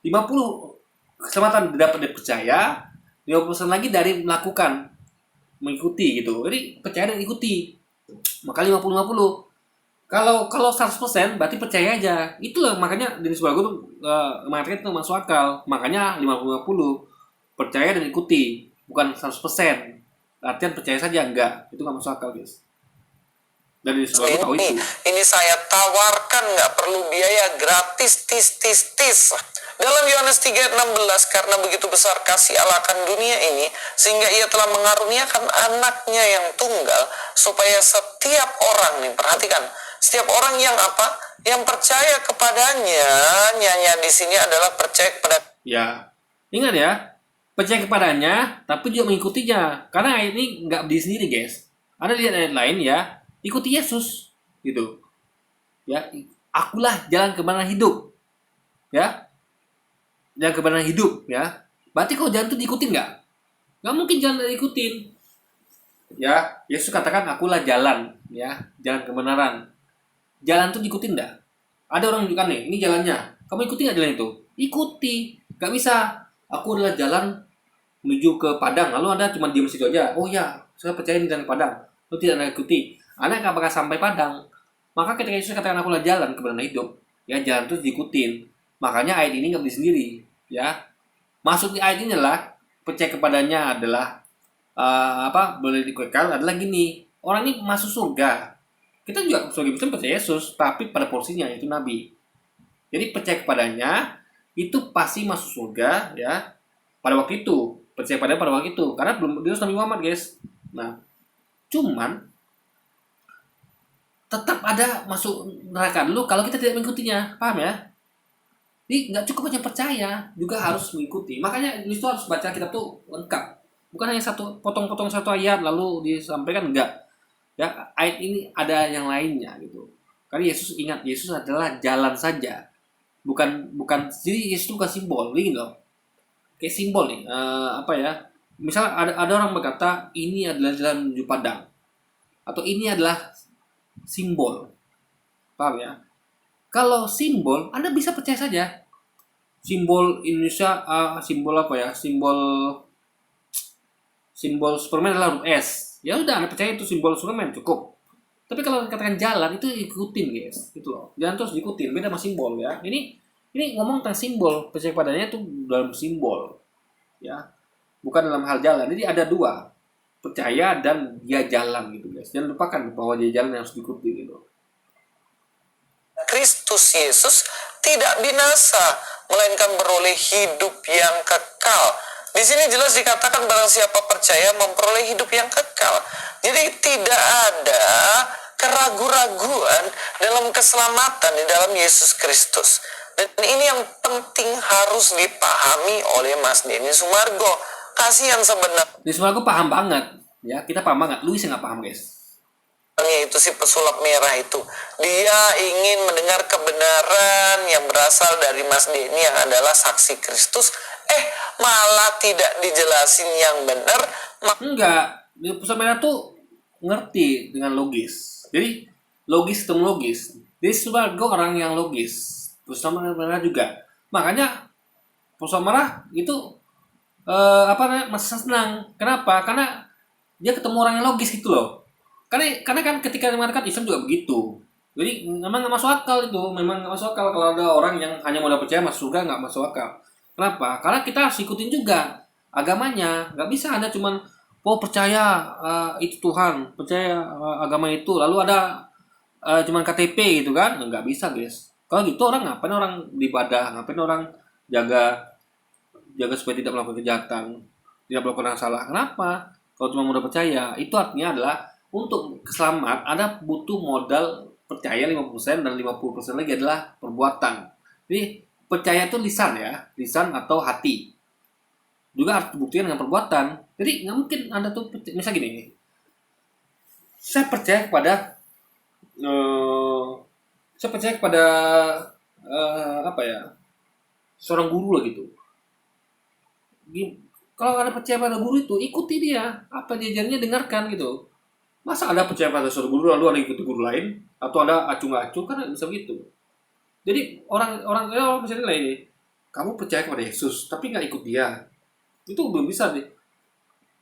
Speaker 1: 50 keselamatan dapat dipercaya, 50% lagi dari melakukan, mengikuti gitu. Jadi percaya dan ikuti. Maka 50-50. Kalau 100% berarti percaya aja. Itulah makanya Denny Sumargo tuh mengatakan itu masuk akal. Makanya 50-50 percaya dan ikuti, bukan 100%. Artian percaya saja enggak. Itu nggak masuk akal guys. Dan
Speaker 2: ini saya tawarkan, nggak perlu biaya, gratis, tis. Dalam Yohanes 3:16, karena begitu besar kasih Allah akan dunia ini, sehingga ia telah mengaruniakan anaknya yang tunggal, supaya setiap orang, nih perhatikan, setiap orang yang apa? Yang percaya kepadanya, nyanya di sini adalah percaya kepada.
Speaker 1: Ya, ingat ya, percaya kepadanya, tapi juga mengikutinya. Karena ayat ini nggak berdiri sendiri guys. Ada lihat ayat lain ya. Ikuti Yesus gitu ya, akulah jalan kebenaran hidup ya, jalan kebenaran hidup ya. Berarti kalau jalan itu diikutin nggak mungkin jalan diikutin ya. Yesus katakan akulah jalan ya, jalan kebenaran. Jalan itu diikutin nggak? Ada orang juga nih, ini jalannya, kamu ikuti nggak jalan itu? Ikuti. Nggak bisa aku adalah jalan menuju ke Padang, lalu Anda cuma diam situ aja. Oh ya, saya percaya ini jalan ke Padang, lalu tidak Anda ikuti, Anda nggak bakal sampai Padang. Maka ketika Yesus katakan akulah jalan kebenaran hidup, ya jalan itu diikutin. Makanya ayat ini nggak berdiri sendiri, ya. Masuk di ayat ini adalah percaya kepadanya adalah boleh dikekal adalah gini. Orang ini masuk surga. Kita juga sebagai Kristen percaya Yesus, tapi pada porsinya yaitu Nabi. Jadi percaya kepadanya itu pasti masuk surga, ya. Pada waktu itu percaya pada waktu itu, karena belum diutus Nabi Muhammad guys. Nah, cuman tetap ada masuk neraka dulu kalau kita tidak mengikutinya, paham ya? Jadi nggak cukup hanya percaya, juga harus mengikuti. Makanya itu harus baca kitab tuh lengkap, bukan hanya satu potong-potong satu ayat lalu disampaikan, enggak. Ya, ayat ini ada yang lainnya gitu. Karena Yesus, ingat, Yesus adalah jalan saja, bukan. Jadi Yesus itu bukan simbol, gitu loh. Kayak simbol nih, Misal ada orang berkata ini adalah jalan menuju Padang, atau ini adalah simbol, paham ya? Kalau simbol, Anda bisa percaya saja. Simbol Indonesia, simbol apa ya? Simbol Superman adalah huruf S. Ya udah, Anda percaya itu simbol Superman, cukup. Tapi kalau katakan jalan itu ikutin guys, gitu loh. Jalan terus diikutin, beda sama simbol ya. Ini ngomong tentang simbol, percaya padanya itu dalam simbol, ya, bukan dalam hal jalan. Jadi ada dua, percaya dan dia jalan gitu guys. Jangan lupakan bahwa dia jalan yang harus diikuti gitu.
Speaker 2: Kristus Yesus tidak binasa, melainkan beroleh hidup yang kekal. Di sini jelas dikatakan barang siapa percaya memperoleh hidup yang kekal. Jadi tidak ada keraguan-raguan dalam keselamatan di dalam Yesus Kristus. Dan ini yang penting harus dipahami oleh Mas Denny Sumargo. Kasihan sebenarnya
Speaker 1: Di semua aku paham banget, ya kita paham banget. Luis yang nggak paham guys.
Speaker 2: itu si pesulap merah itu. Dia ingin mendengar kebenaran yang berasal dari Mas Denny yang adalah saksi Kristus. Malah tidak dijelasin yang benar.
Speaker 1: Enggak, di pusat merah tuh ngerti dengan logis. Jadi logis ketemu logis. Jadi Sumargo orang yang logis. Pusat merah juga. Makanya pusat merah itu masih senang. Kenapa? Karena dia ketemu orang yang logis gitu loh. Karena kan ketika mengatakan Islam juga begitu. Jadi memang nggak masuk akal itu. Memang nggak masuk akal kalau ada orang yang hanya modal percaya masuk surga, nggak masuk akal. Kenapa? Karena kita harus ikutin juga agamanya. Nggak bisa Anda cuman percaya itu Tuhan, percaya agama itu, lalu ada cuman KTP gitu kan? Nggak bisa guys. Kalau gitu orang ngapain orang ibadah, ngapain orang jaga supaya tidak melakukan kejahatan, tidak melakukan yang salah. Kenapa? Kalau cuma modal percaya, itu artinya adalah untuk selamat Anda butuh modal percaya 50% dan 50% lagi adalah perbuatan. Jadi percaya itu lisan ya, lisan atau hati. Juga harus dibuktikan dengan perbuatan. Jadi nggak mungkin Anda tuh, misalnya gini, saya percaya kepada seorang guru lah gitu. Kalau Anda percaya pada guru itu, ikuti dia, apa dia ajarnya dengarkan gitu. Masa Anda percaya pada seorang guru lalu Anda ikuti guru lain, atau Anda acung-acung, kan bisa begitu. Jadi orang misalnya ini, kamu percaya kepada Yesus tapi nggak ikut dia, itu belum bisa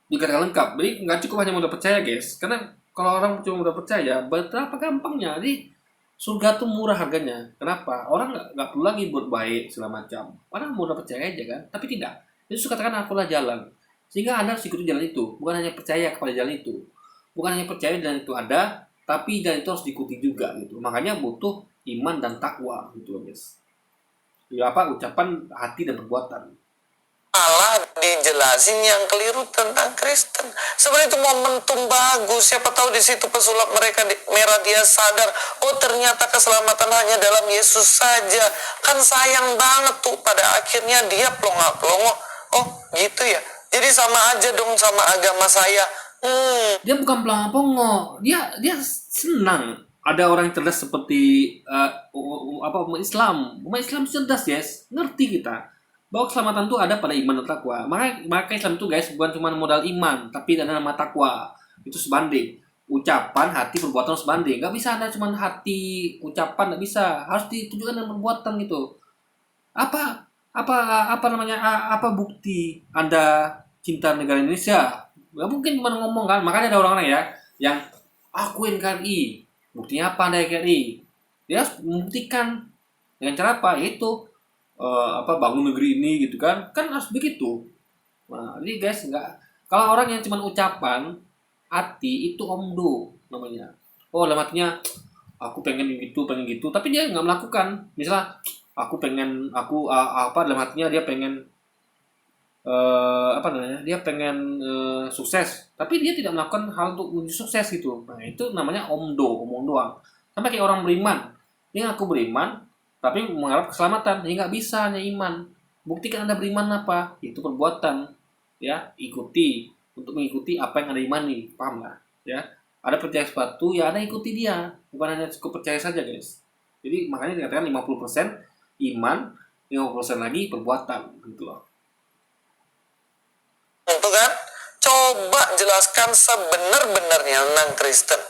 Speaker 1: dikatakan lengkap. Jadi nggak cukup hanya modal percaya guys, karena kalau orang cuma modal percaya, betapa gampangnya. Jadi surga tuh murah harganya. Kenapa? Orang nggak perlu lagi buat baik segala macam. Orang modal percaya aja kan, tapi tidak. Yesus katakan akulah jalan, sehingga Anda harus ikuti jalan itu, bukan hanya percaya kepada jalan itu, bukan hanya percaya jalan itu ada, tapi jalan itu harus diikuti juga gitu. Makanya butuh iman dan takwa gitu loh guys. Ya ucapan hati dan perbuatan.
Speaker 2: Malah dijelasin yang keliru tentang Kristen. Sebenarnya itu momentum bagus. Siapa tahu di situ pesulap merah dia sadar, ternyata keselamatan hanya dalam Yesus saja. Kan sayang banget tuh pada akhirnya dia plongo-plongo. Gitu ya. Jadi sama aja dong sama agama saya.
Speaker 1: Dia bukan pelongo-pelongo. Dia senang ada orang cerdas seperti umat Islam. Umat Islam cerdas guys, ngerti kita bahwa keselamatan itu ada pada iman dan takwa. Maka Islam itu guys bukan cuma modal iman, tapi ada nama takwa. Itu sebanding. Ucapan, hati, perbuatan sebanding. Gak bisa Anda cuma hati, ucapan nggak bisa. Harus ditunjukkan dengan perbuatan gitu. Apa bukti Anda cinta negara Indonesia? Gak mungkin cuma ngomong kan. Makanya ada orang-orang ya yang aku NKRI. Buktinya apa Anda NKRI? Dia harus membuktikan dengan cara apa? Itu bangun negeri ini gitu kan harus begitu. Nah ini guys, kalau orang yang cuma ucapan hati itu omdo namanya. Dalam hatinya aku pengen gitu, tapi dia nggak melakukan. Misalnya dalam hatinya dia pengen dia pengen sukses, tapi dia tidak melakukan hal untuk menuju sukses gitu. Nah itu namanya omong doang. Sama kayak orang beriman, dia ngaku beriman tapi mengharap keselamatan, jadi nggak bisa hanya iman. Buktikan Anda beriman apa? Itu perbuatan. Ya, untuk mengikuti apa yang Anda imani, paham nggak? Ya, ada percaya sesuatu, ya Anda ikuti dia, bukan hanya cukup percaya saja guys. Jadi makanya dikatakan 50% iman, 50% lagi perbuatan, gitu loh.
Speaker 2: Itu kan, coba jelaskan sebenar-benarnya tentang Kristen.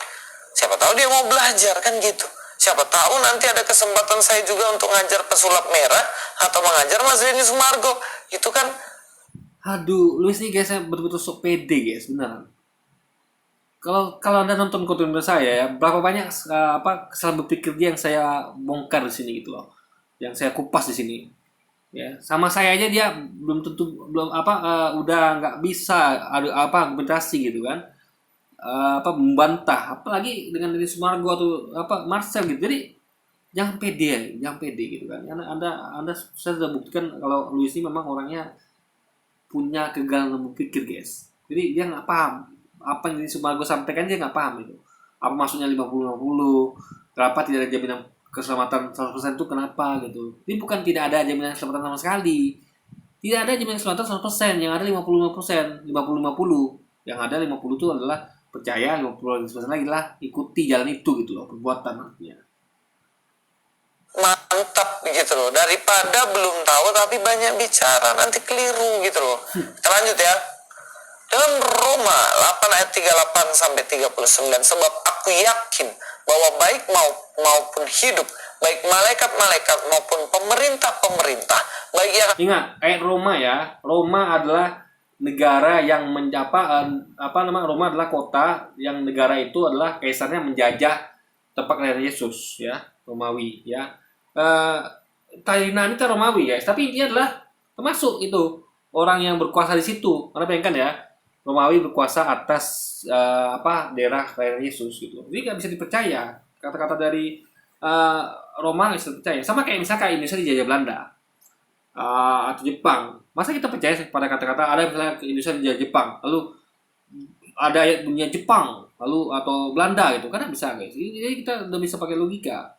Speaker 2: Siapa tahu dia mau belajar kan gitu. Siapa tahu nanti ada kesempatan saya juga untuk ngajar pesulap merah atau mengajar Mas Denny Sumargo. Itu kan.
Speaker 1: Aduh, Luis nih guys, saya betul-betul sok pede guys, beneran. Kalau Anda nonton konten saya ya, berapa banyak kesalahan berpikir dia yang saya bongkar di sini gitu loh. Yang saya kupas di sini. Ya, sama saya aja dia udah nggak bisa argumentasi gitu kan. Membantah, apalagi dengan Denny Sumargo atau Marcel gitu. Jadi jangan pede gitu kan. Anda saya sudah buktikan kalau Luis ini memang orangnya punya kegagalan berpikir guys. Jadi dia nggak paham apa yang Sumargo sampaikan, dia nggak paham itu. Apa maksudnya 50-50? Kenapa tidak ada jaminan keselamatan 100% itu kenapa gitu. Ini bukan tidak ada jaminan keselamatan sama sekali. Tidak ada jaminan keselamatan 100%, yang ada 55%, 50-50. Yang ada 50 itu adalah percaya, 50% lagi lah ikuti jalan itu gitu loh, perbuatan artinya.
Speaker 2: Mantap gitu loh, daripada belum tahu tapi banyak bicara nanti keliru gitu loh. Kita lanjut ya. Dalam Roma 8 ayat 38 sampai 39, sebab aku yakin bahwa baik maupun hidup, baik malaikat-malaikat maupun pemerintah-pemerintah, baik yang
Speaker 1: Ingat, Roma ya. Roma adalah negara yang Roma adalah kota yang negara itu adalah kaisarnya menjajah tempat kelahiran Yesus ya, Romawi ya. Yunani itu Romawi guys, tapi intinya adalah termasuk itu orang yang berkuasa di situ. Karena bayangkan ya, Romawi berkuasa atas daerah kelahiran Yesus gitu. Jadi nggak bisa dipercaya kata-kata dari Roma, nggak bisa dipercaya. Sama kayak misalkan Indonesia dijajah Belanda atau Jepang. Masa kita percaya pada kata-kata ada misalnya Indonesia dijajah Jepang, lalu ada ayat bunyinya Jepang, lalu atau Belanda gitu, karena bisa guys. Jadi kita udah bisa pakai logika.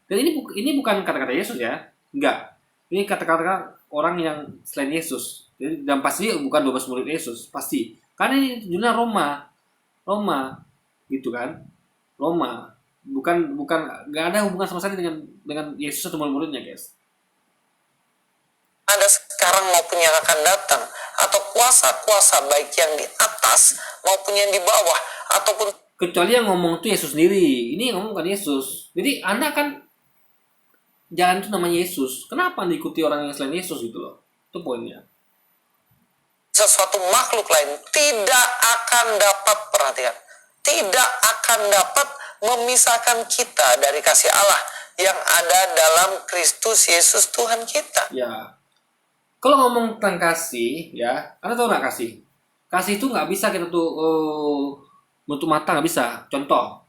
Speaker 1: Dan ini bukan kata-kata Yesus ya, enggak. Ini kata-kata orang yang selain Yesus. Jadi dan pasti bukan 12 murid Yesus, pasti. Karena ini judulnya Roma, gitu kan? Roma, bukan nggak ada hubungan sama sekali dengan Yesus atau murid-muridnya guys.
Speaker 2: ada sekarang maupun yang akan datang, atau kuasa-kuasa baik yang di atas maupun yang di bawah, ataupun
Speaker 1: Kecuali yang ngomong itu Yesus sendiri. Ini yang ngomong bukan Yesus. Jadi Anda kan jalan itu namanya Yesus. Kenapa Anda ikuti orang yang selain Yesus gitu loh? Itu poinnya.
Speaker 2: sesuatu makhluk lain tidak akan dapat, perhatikan, tidak akan dapat memisahkan kita dari kasih Allah yang ada dalam Kristus Yesus Tuhan kita.
Speaker 1: Ya. Kalau ngomong tentang kasih, ya, Anda tahu nggak kasih? Kasih itu nggak bisa kita tuh menutup mata, nggak bisa. Contoh,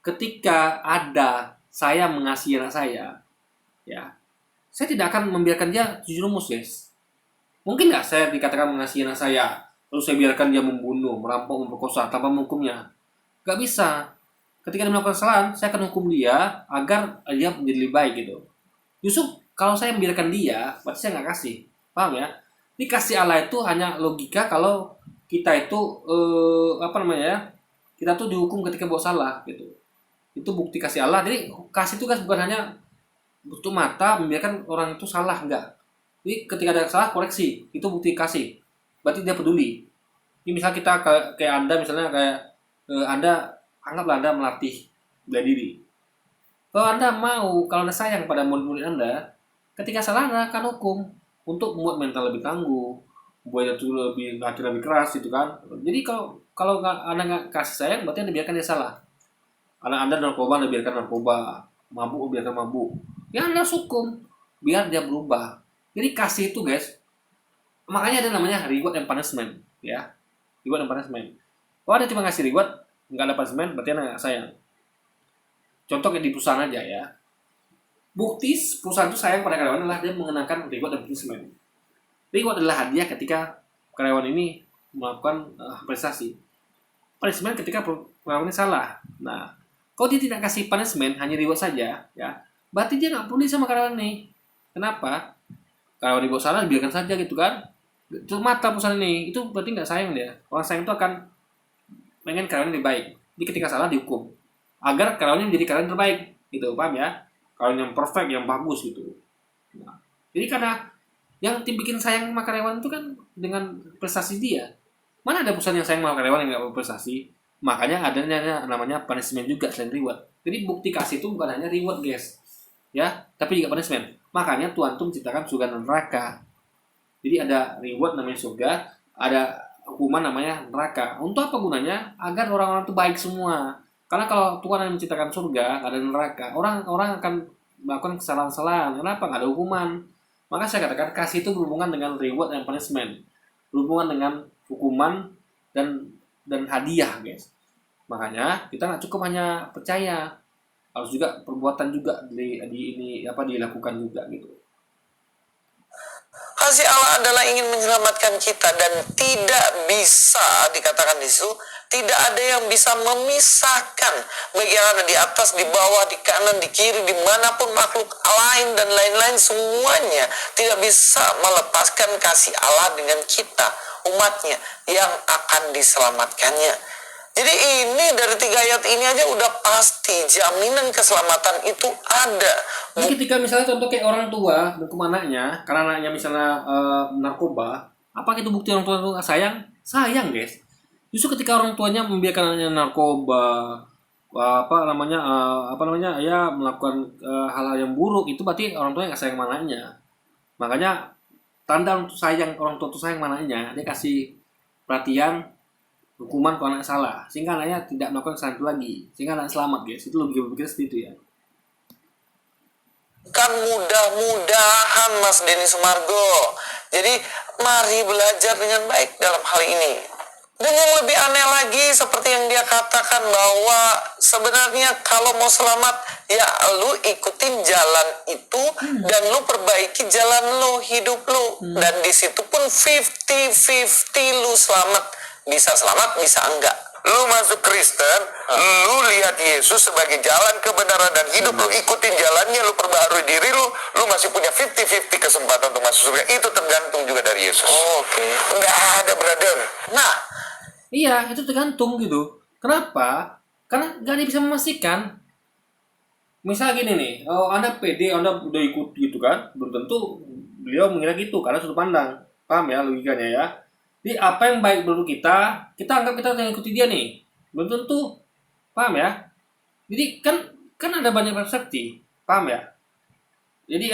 Speaker 1: ketika ada saya mengasihi anak saya, ya, saya tidak akan membiarkan dia terjerumus, guys. Mungkin nggak saya dikatakan mengasihi anak saya, lalu saya biarkan dia membunuh, merampok, memperkosa tanpa menghukumnya? Nggak bisa. Ketika dia melakukan kesalahan, saya akan hukum dia agar dia menjadi lebih baik gitu. Justru kalau saya membiarkan dia, berarti saya nggak kasih. Paham ya? Ini kasih Allah itu hanya logika kalau kita itu kita tuh dihukum ketika buat salah gitu. Itu bukti kasih Allah. Jadi kasih itu kan bukan hanya tutup mata membiarkan orang itu salah, enggak. Jadi ketika ada salah koreksi, itu bukti kasih. Berarti dia peduli. Ini misal kita kayak Anda misalnya kayak Anda anggaplah Anda melatih bela diri. Kalau Anda kalau Anda sayang pada murid-murid Anda, ketika salah Anda akan hukum untuk membuat mental lebih tangguh, membuat itu lebih keras gitu kan. Jadi kalau Anda nggak kasih sayang, berarti Anda biarkan dia salah. Anda narkoba, Anda biarkan narkoba, mabuk, biarkan mabuk. Ya Anda hukum, biar dia berubah. Jadi kasih itu guys, makanya ada namanya reward and punishment, ya. Reward and punishment. Kalau Anda cuma ngasih reward, nggak ada punishment, berarti Anda nggak sayang. Contoh kayak di perusahaan aja ya. Bukti perusahaan itu sayang pada karyawan adalah dia mengenakan reward dan punishment. Reward adalah hadiah ketika karyawan ini melakukan prestasi. Punishment ketika karyawan ini salah. Nah, kalau dia tidak kasih punishment, hanya reward saja, ya, berarti dia nggak peduli sama karyawan ini. Kenapa? Karyawan dibuat salah, biarkan saja gitu kan. Itu mata perusahaan ini, itu berarti nggak sayang dia. Orang sayang itu akan pengen karyawan lebih baik. Jadi ketika salah dihukum agar karyawannya menjadi karyawan terbaik, gitu, paham ya? Karyawan yang perfect, yang bagus gitu. Nah, jadi karena yang bikin sayang sama karyawan itu kan dengan prestasi dia. Mana ada perusahaan yang sayang sama karyawan yang nggak berprestasi? Makanya adanya namanya punishment juga selain reward. Jadi bukti kasih itu bukan hanya reward guys, ya, tapi juga punishment. Makanya Tuhan tuh menciptakan surga dan neraka. Jadi ada reward namanya surga, ada hukuman namanya neraka. Untuk apa gunanya? Agar orang-orang itu baik semua. Karena kalau Tuhan yang menciptakan surga, ada neraka, orang-orang akan melakukan kesalahan-kesalahan. Kenapa? Nggak ada hukuman. Maka saya katakan kasih itu berhubungan dengan reward dan punishment, berhubungan dengan hukuman dan hadiah, guys. Makanya kita nggak cukup hanya percaya. harus juga perbuatan juga di ini apa dilakukan juga gitu.
Speaker 2: Kasih Allah adalah ingin menyelamatkan kita dan tidak bisa dikatakan di situ, tidak ada yang bisa memisahkan baik yang ada di atas, di bawah, di kanan, di kiri, dimanapun makhluk lain dan lain-lain, semuanya tidak bisa melepaskan kasih Allah dengan kita, umatnya yang akan diselamatkannya. Jadi ini dari 3 ayat ini aja udah pasti jaminan keselamatan itu ada.
Speaker 1: Jadi ketika misalnya contoh kayak orang tua menghukum anaknya karena anaknya misalnya narkoba, apa itu bukti orang tua itu sayang? Sayang, guys. Justru ketika orang tuanya membiarkan anaknya narkoba, apa namanya ya melakukan hal-hal yang buruk, itu berarti orang tuanya nggak sayang sama anaknya. Makanya tanda untuk sayang orang tua itu sayang sama anaknya, dia kasih perhatian, hukuman kalau anak salah, sehingga anaknya tidak melakukan kesalahan itu lagi, sehingga anak selamat, guys. Itu lebih berpikir seperti itu ya.
Speaker 2: Kan mudah-mudahan Mas Denny Sumargo. Jadi mari belajar dengan baik dalam hal ini. Dan yang lebih aneh lagi seperti yang dia katakan bahwa sebenarnya kalau mau selamat ya lu ikutin jalan itu dan lu perbaiki jalan lu, hidup lu. Dan di situ pun 50-50 lu bisa selamat, bisa enggak.
Speaker 3: Lu masuk Kristen, lu lihat Yesus sebagai jalan kebenaran dan hidup, lu ikutin jalannya, lu perbaharui diri lu masih punya 50-50 kesempatan untuk masuk surga. Itu tergantung juga dari Yesus.
Speaker 2: Oke.
Speaker 3: Nggak ada, brother.
Speaker 2: Nah,
Speaker 1: Iya, itu tergantung gitu. Kenapa? Karena nggak ada yang bisa memastikan. Misal gini nih, Anda pede, Anda udah ikut gitu kan, belum tentu beliau mengira gitu karena sudut pandang. Paham ya logikanya ya? Jadi apa yang baik menurut kita anggap kita yang ikuti dia nih. Belum tentu. Paham ya? Jadi kan ada banyak persepsi. Paham ya? Jadi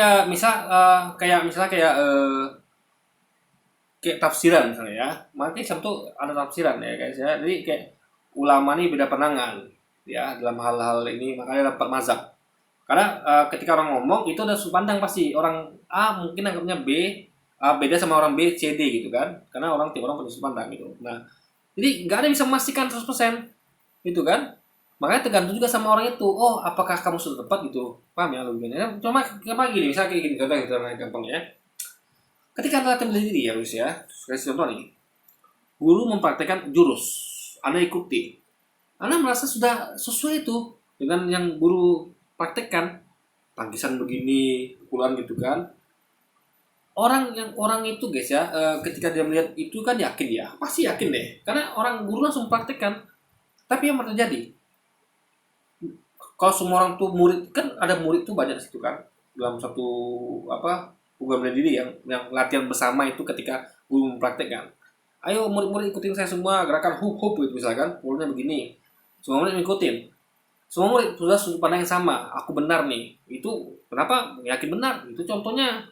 Speaker 1: kayak tafsiran misalnya ya, makanya Islam tuh ada tafsiran ya guys ya. Jadi kayak ulama nih beda pandangan ya dalam hal-hal ini, makanya dapat mazhab. Karena ketika orang ngomong itu ada sudut pandang, pasti orang A mungkin anggapnya B beda sama orang B, C, D gitu kan, karena tiap orang punya sudut pandang gitu. Nah jadi nggak ada yang bisa memastikan 100% gitu kan, makanya tergantung juga sama orang itu. Oh, apakah kamu sudah tepat gitu, paham ya logikanya. Cuma gini, misalnya kayak gini, contoh gitu gampang ya. Ketika Anda latihan bela diri ya, Rus ya, kasih contoh nih, guru mempraktekkan jurus, Anda ikuti, Anda merasa sudah sesuai itu dengan yang guru praktekkan, tangkisan begini, pukulan gitu kan. Orang itu guys ya, ketika dia melihat itu kan yakin ya, pasti yakin deh, karena orang guru langsung praktekkan. Tapi yang terjadi, kalau semua orang tuh murid, kan ada murid tuh banyak situ kan, dalam satu program bela diri yang latihan bersama itu ketika guru mempraktekkan. Ayo murid-murid ikutin saya semua gerakan hup gitu misalkan, pukulnya begini. Semua murid ikutin. Semua murid sudah sudut pandang yang sama. Aku benar nih. Itu kenapa? Yakin benar. Itu contohnya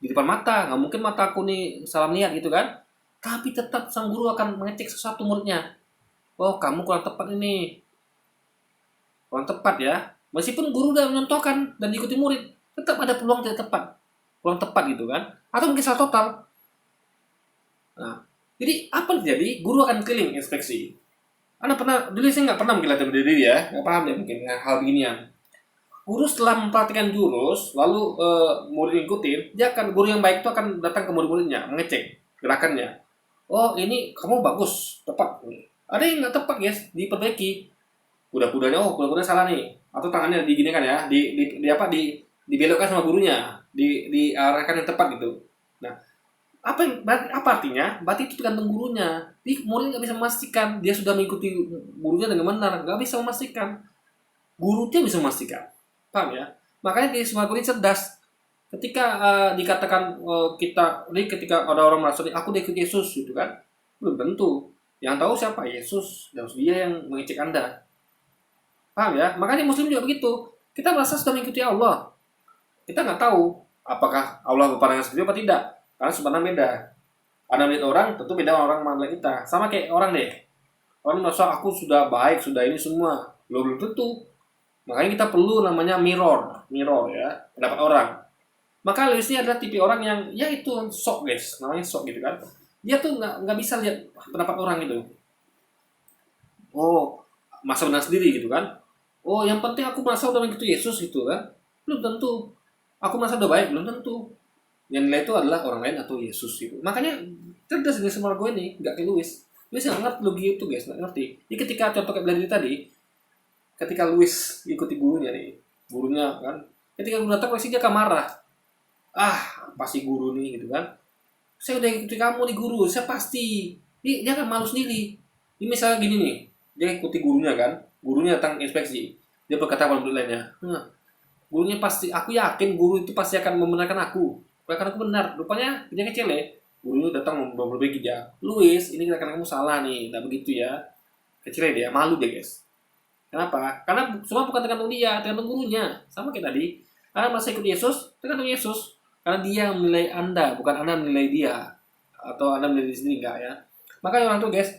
Speaker 1: di depan mata. Nggak mungkin mata aku nih salah niat gitu kan. Tapi tetap sang guru akan mengecek sesuatu muridnya. Oh, kamu kurang tepat ini. Kurang tepat ya. Meskipun guru udah mencontohkan dan diikuti murid, tetap ada peluang tidak tepat. Kurang tepat gitu kan, atau mungkin salah total. Nah, jadi apa yang terjadi? Guru akan keliling inspeksi. Anda pernah, dulu saya nggak pernah mungkin latihan bela diri ya, nggak paham ya mungkin hal beginian. Guru setelah mempraktikkan jurus, lalu murid ikutin, guru yang baik itu akan datang ke murid-muridnya, mengecek gerakannya. Oh, ini kamu bagus, tepat. Ada yang nggak tepat guys, diperbaiki. Kuda-kudanya salah nih, atau tangannya diginikan ya, dibelokkan sama gurunya, diarahkan yang tepat gitu. Nah, apa artinya? Berarti itu tergantung gurunya. Jadi murid nggak bisa memastikan dia sudah mengikuti gurunya dengan benar, nggak bisa memastikan. Gurunya bisa memastikan, paham ya? Makanya di semua guru cerdas. Ketika dikatakan ketika ada orang merasa aku ikut Yesus gitu kan, belum tentu. Yang tahu siapa Yesus, dan dia yang mengecek Anda, paham ya? Makanya Muslim juga begitu. Kita merasa sudah mengikuti Allah. Kita nggak tahu apakah Allah berpandangan seperti itu apa tidak, karena sebenarnya beda. Anda melihat orang tentu beda orang melihat kita. Sama kayak orang deh, orang merasa aku sudah baik, sudah ini semua, belum tentu. Makanya kita perlu namanya mirror ya, pendapat orang. Maka Lewis ini adalah tipe orang yang ya itu sok guys, namanya sok gitu kan. Dia tuh nggak bisa lihat pendapat orang itu. Oh, masa benar sendiri gitu kan. Oh, yang penting aku merasa udah mengikuti Yesus gitu kan? Belum tentu. Aku merasa udah baik, belum tentu. Yang nilai itu adalah orang lain atau Yesus gitu. Makanya cerdas Dennis Sumargo ini, nggak kayak Louis. Louis nggak ngerti logi itu guys, nggak ngerti. Jadi ketika contoh kayak Bladiri tadi, ketika Louis ikuti gurunya nih, gurunya kan, ketika guru datang pasti dia akan marah. Pasti guru nih gitu kan. Saya udah ikuti kamu nih guru, saya pasti. Dia akan malu sendiri. Ini misalnya gini nih, dia ikuti gurunya kan, gurunya datang inspeksi. Dia berkata pada murid lainnya, gurunya pasti, aku yakin guru itu pasti akan membenarkan aku. Karena aku benar. Rupanya dia kecil ya. Gurunya datang memperbaiki dia. Louis, ini kira-kira kamu salah nih, tidak begitu ya. Kecil dia, malu dia guys. Kenapa? Karena semua bukan tergantung dia, tergantung gurunya. Sama kayak tadi. Anda merasa ikut Yesus, tergantung Yesus. Karena dia yang menilai Anda, bukan Anda menilai dia. Atau Anda menilai diri sendiri, enggak ya. Makanya orang tuh guys,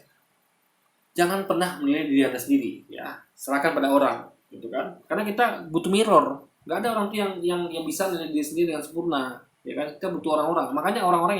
Speaker 1: jangan pernah menilai diri Anda sendiri ya. Serahkan pada orang, gitu kan. Karena kita butuh mirror. Nggak ada orang tuh yang bisa menilai diri sendiri dengan sempurna, ya kan. Kita butuh orang-orang. Makanya orang-orang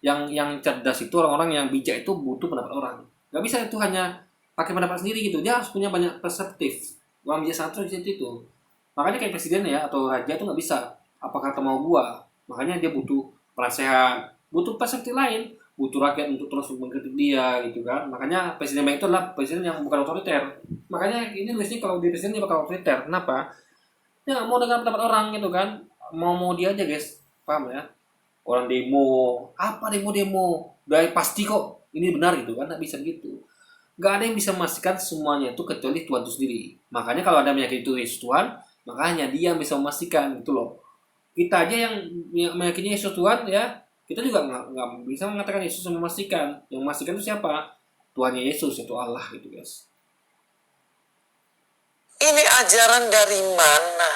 Speaker 1: yang cerdas itu, orang-orang yang bijak itu butuh pendapat orang. Nggak bisa itu hanya pakai pendapat sendiri gitu. Dia harus punya banyak perspektif. Orang bijak satu seperti itu. Makanya kayak presiden ya atau raja itu nggak bisa apa kata mau gua. Makanya dia butuh penasehat, butuh perspektif lain, butuh rakyat untuk terus mengkritik dia gitu kan. Makanya presiden baik itu adalah presiden yang bukan otoriter. Makanya ini mesti kalau di presiden dia bakal otoriter. Kenapa? Ya nggak mau dengar pendapat orang gitu kan. Mau dia aja guys. Paham ya? Orang demo, apa demo-demo? Udah pasti kok ini benar gitu kan. Nggak bisa gitu. Nggak ada yang bisa memastikan semuanya itu kecuali Tuhan itu sendiri. Makanya kalau ada meyakini itu Yesus Tuhan, makanya dia yang bisa memastikan gitu loh. Kita aja yang meyakini Yesus Tuhan ya, kita juga nggak bisa mengatakan Yesus yang memastikan. Yang memastikan itu siapa? Tuhannya Yesus, yaitu Allah gitu guys.
Speaker 2: Ini ajaran dari mana?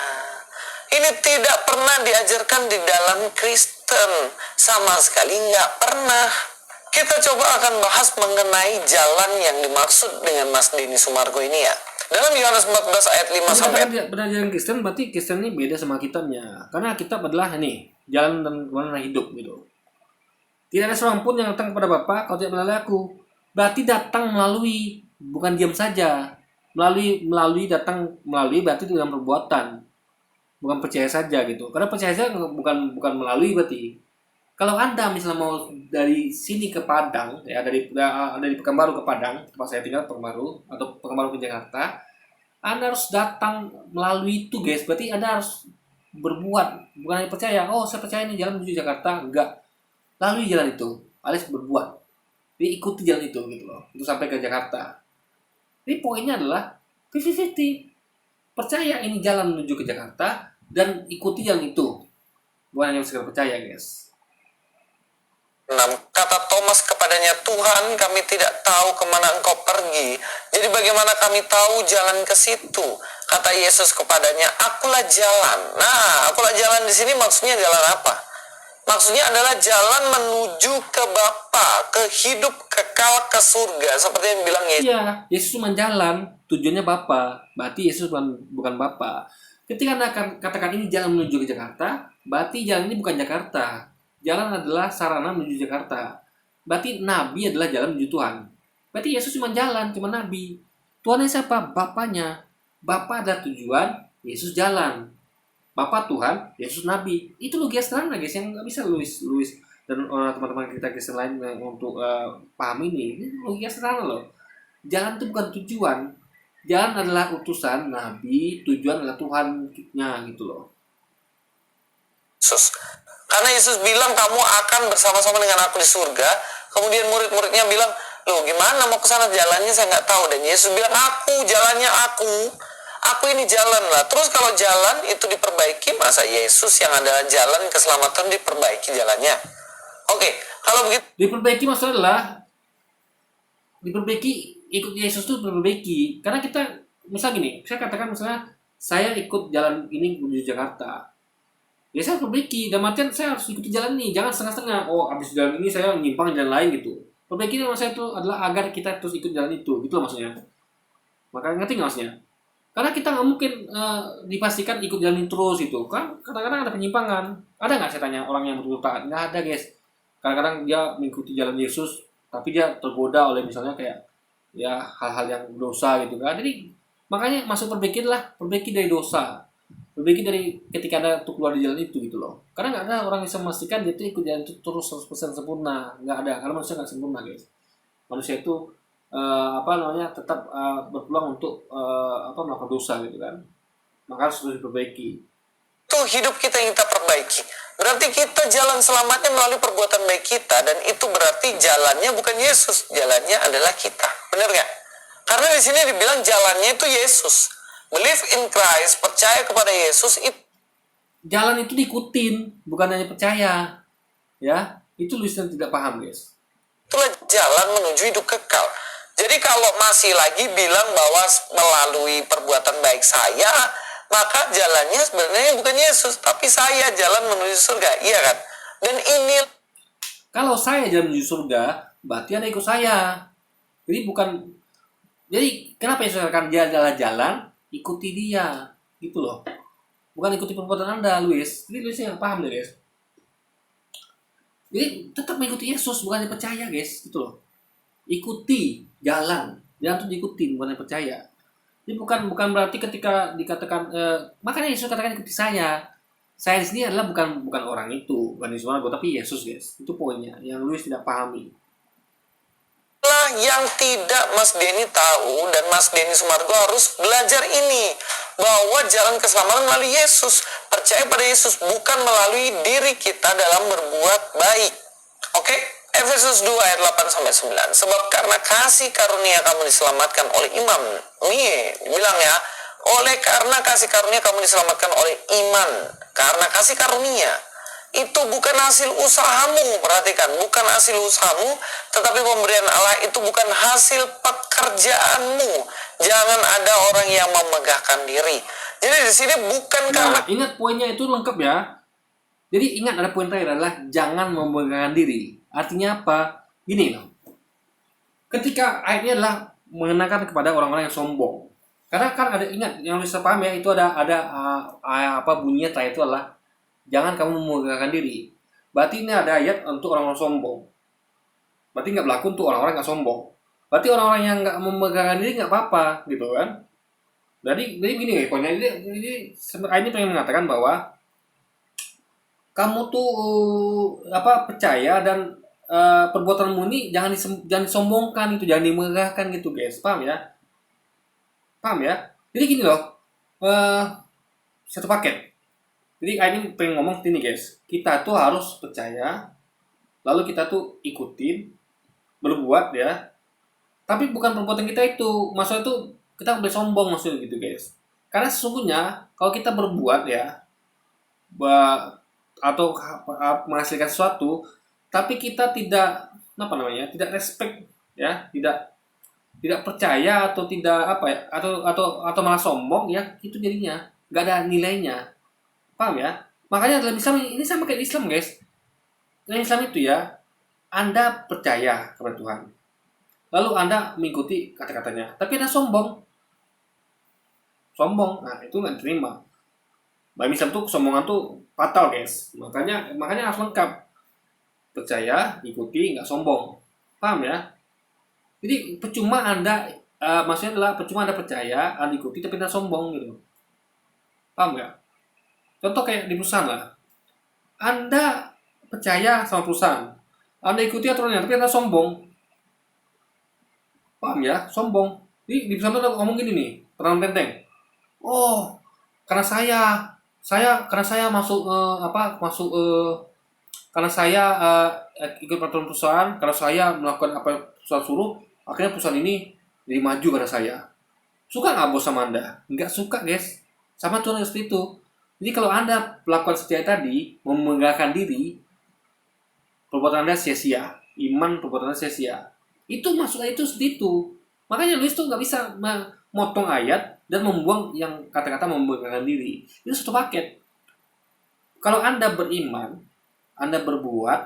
Speaker 2: Ini tidak pernah diajarkan di dalam Kristen. Sama sekali nggak pernah. Kita coba akan bahas mengenai jalan yang dimaksud dengan Mas Denny Sumargo ini ya. Dalam Yohanes 14 ayat 5 sampai
Speaker 1: Pada jalan Kristen berarti Kristen ini beda sama kitabnya. Karena kitab adalah ini, jalan dan warna hidup gitu. Tidak ada seorang pun yang datang kepada Bapa kalau tidak melalui aku. Berarti datang melalui, bukan diam saja. Melalui berarti dengan perbuatan. Bukan percaya saja gitu. Karena percaya saja bukan melalui berarti. Kalau Anda misalnya mau dari sini ke Padang, ya dari Pekanbaru ke Padang, tempat saya tinggal Pekanbaru atau Pekanbaru ke Jakarta, Anda harus datang melalui itu guys. Berarti Anda harus berbuat, bukan hanya percaya. Oh saya percaya ini jalan menuju Jakarta, enggak. Lalui jalan itu, alias berbuat. Jadi ikuti jalan itu gitu loh, untuk sampai ke Jakarta. Jadi poinnya adalah 50-50. Percaya ini jalan menuju ke Jakarta dan ikuti jalan itu. Bukan hanya sekedar percaya guys.
Speaker 2: 6. Kata Thomas kepadanya, Tuhan, kami tidak tahu kemana engkau pergi. Jadi bagaimana kami tahu jalan ke situ? Kata Yesus kepadanya, akulah jalan. Nah, akulah jalan di sini maksudnya jalan apa? Maksudnya adalah jalan menuju ke Bapa, ke hidup kekal, ke surga. Seperti yang bilang Yesus.
Speaker 1: Iya, Yesus cuma jalan, tujuannya Bapa. Berarti Yesus bukan Bapa. Ketika Anda katakan ini jalan menuju ke Jakarta, berarti jalan ini bukan Jakarta. Jalan adalah sarana menuju Jakarta. Berarti Nabi adalah jalan menuju Tuhan. Berarti Yesus cuma jalan, cuma Nabi. Tuhannya siapa? Bapaknya. Bapa adalah tujuan, Yesus jalan. Bapa Tuhan, Yesus Nabi. Itu logika sederhana guys, yang nggak bisa Louis dan teman-teman kita Kristen lain untuk paham ini. Ini logika sederhana loh. Jalan itu bukan tujuan. Jalan adalah utusan Nabi, tujuan adalah Tuhannya gitu loh.
Speaker 2: Yesus. Karena Yesus bilang kamu akan bersama-sama dengan aku di surga. Kemudian murid-muridnya bilang, loh gimana mau ke sana jalannya saya nggak tahu. Dan Yesus bilang, aku jalannya aku ini jalan lah. Terus kalau jalan itu diperbaiki, masa Yesus yang adalah jalan keselamatan diperbaiki jalannya? Oke, kalau begitu
Speaker 1: Diperbaiki maksudnya adalah ikut Yesus tuh diperbaiki. Karena kita misal gini, saya katakan misalnya saya ikut jalan ini menuju Jakarta. Ya saya perbaiki, dan artian saya harus ikuti jalan ini, jangan setengah-setengah. Oh, habis jalan ini saya nyimpang jalan lain gitu. Perbaiki maksudnya itu adalah agar kita terus ikut jalan itu, gitu loh maksudnya. Maka ngerti nggak maksudnya? Karena kita nggak mungkin dipastikan ikut jalan ini terus gitu, kan? Kadang-kadang ada penyimpangan. Ada nggak saya tanya orang yang betul taat? Nggak ada guys. Kadang-kadang dia mengikuti jalan Yesus, tapi dia tergoda oleh misalnya kayak ya hal-hal yang dosa gitu kan. Jadi Makanya masuk perbaiki dari dosa, perbaiki dari ketika ada untuk keluar di jalan itu gitu loh. Karena nggak ada orang bisa memastikan dia itu ikut jalan itu terus 100% sempurna, nggak ada, karena manusia nggak sempurna guys. Manusia itu apa namanya tetap berpeluang untuk melakukan dosa gitu kan, maka harus terus diperbaiki.
Speaker 2: Itu hidup kita yang kita perbaiki. Berarti kita jalan selamatnya melalui perbuatan baik kita, dan itu berarti jalannya bukan Yesus, jalannya adalah kita. Benar nggak? Karena di sini dibilang jalannya itu Yesus. Believe in Christ, percaya kepada Yesus, itu
Speaker 1: Jalan itu diikutin, bukan hanya percaya. Ya, itu Lucian tidak paham guys.
Speaker 2: itulah jalan menuju hidup kekal. Jadi kalau masih lagi bilang bahwa melalui perbuatan baik saya, maka jalannya sebenarnya bukan Yesus, tapi saya jalan menuju surga, iya kan? Dan ini
Speaker 1: Kalau saya jalan menuju surga, berarti ada ikut saya. Jadi bukan, jadi kenapa Yesus katakan dia adalah jalan, ikuti dia, gitu loh. Bukan ikuti perbuatan Anda, Luis. Jadi Luis nggak paham deh guys. Jadi tetap mengikuti Yesus, bukan hanya percaya guys, gitu loh. Ikuti jalan itu diikuti, bukan hanya percaya. Ini bukan berarti ketika dikatakan makanya Yesus katakan ikuti saya. Saya di sini adalah bukan orang itu, bukan Yesus tapi Yesus guys. Itu poinnya yang Luis tidak pahami.
Speaker 2: lah yang tidak Mas Denny tahu, dan Mas Denny Sumargo harus belajar ini, bahwa jalan keselamatan melalui Yesus, percaya pada Yesus, bukan melalui diri kita dalam berbuat baik. Oke? Efesus 2 ayat 8-9. Sebab karena kasih karunia kamu diselamatkan oleh iman. Nih, bilang ya, oleh karena kasih karunia kamu diselamatkan oleh iman. Karena kasih karunia itu bukan hasil usahamu, perhatikan, bukan hasil usahamu, tetapi pemberian Allah itu bukan hasil pekerjaanmu. Jangan ada orang yang memegahkan diri. Jadi di sini bukan karena
Speaker 1: Ingat poinnya itu lengkap ya. Jadi ingat ada poin terakhir adalah jangan membanggakan diri. Artinya apa? Gini loh. Ketika ayatnya adalah mengenakan kepada orang-orang yang sombong. Karena kan ada, ingat yang bisa paham ya, itu ada bunyinya terakhir itu adalah jangan kamu membanggakan diri. Berarti ini ada ayat untuk orang-orang sombong. Berarti nggak berlaku untuk orang-orang nggak sombong. Berarti orang-orang yang nggak membanggakan diri nggak apa-apa, gitu kan? Jadi gini ya poinnya, ini pengen mengatakan bahwa kamu tuh percaya dan perbuatanmu ini jangan disombongkan, itu jangan dimegahkan gitu guys, paham ya? Jadi gini loh, satu paket. Jadi ini pengen ngomong ini guys, kita tuh harus percaya, lalu kita tuh ikutin, berbuat ya, tapi bukan perbuatan kita itu, maksudnya tuh kita boleh sombong maksudnya gitu guys. Karena sesungguhnya kalau kita berbuat ya, atau menghasilkan sesuatu, tapi kita tidak tidak respect ya, tidak percaya atau tidak atau malah sombong ya, itu jadinya nggak ada nilainya, paham ya? Makanya dalam Islam ini sama kayak Islam guys. Dalam Islam itu ya, Anda percaya kepada Tuhan, lalu Anda mengikuti kata-katanya, tapi Anda sombong, nah itu nggak diterima. Dalam Islam tuh kesombongan tuh fatal guys. Makanya harus lengkap. Percaya, ikuti, nggak sombong. Paham ya? Jadi percuma Anda maksudnya adalah percuma Anda percaya, Anda ikuti tapi Anda sombong gitu. Paham nggak? Contoh kayak di perusahaan lah. Anda percaya sama perusahaan, Anda ikuti aturannya tapi Anda sombong. Paham ya? Sombong. Jadi di perusahaan tuh ngomong gini nih, terang tenteng. Oh, karena saya masuk karena saya ikut peraturan perusahaan, karena saya melakukan apa yang perusahaan suruh, akhirnya perusahaan ini jadi maju karena saya. Suka nggak bos sama Anda? Nggak suka guys. Sama Tuhan seperti itu. Jadi kalau Anda melakukan seperti tadi, membanggakan diri, perbuatan Anda sia-sia. Iman perbuatan Anda sia-sia. Itu maksudnya itu seperti itu. Makanya Luis tuh nggak bisa memotong ayat dan membuang yang kata-kata membanggakan diri. Itu satu paket. Kalau Anda beriman, Anda berbuat,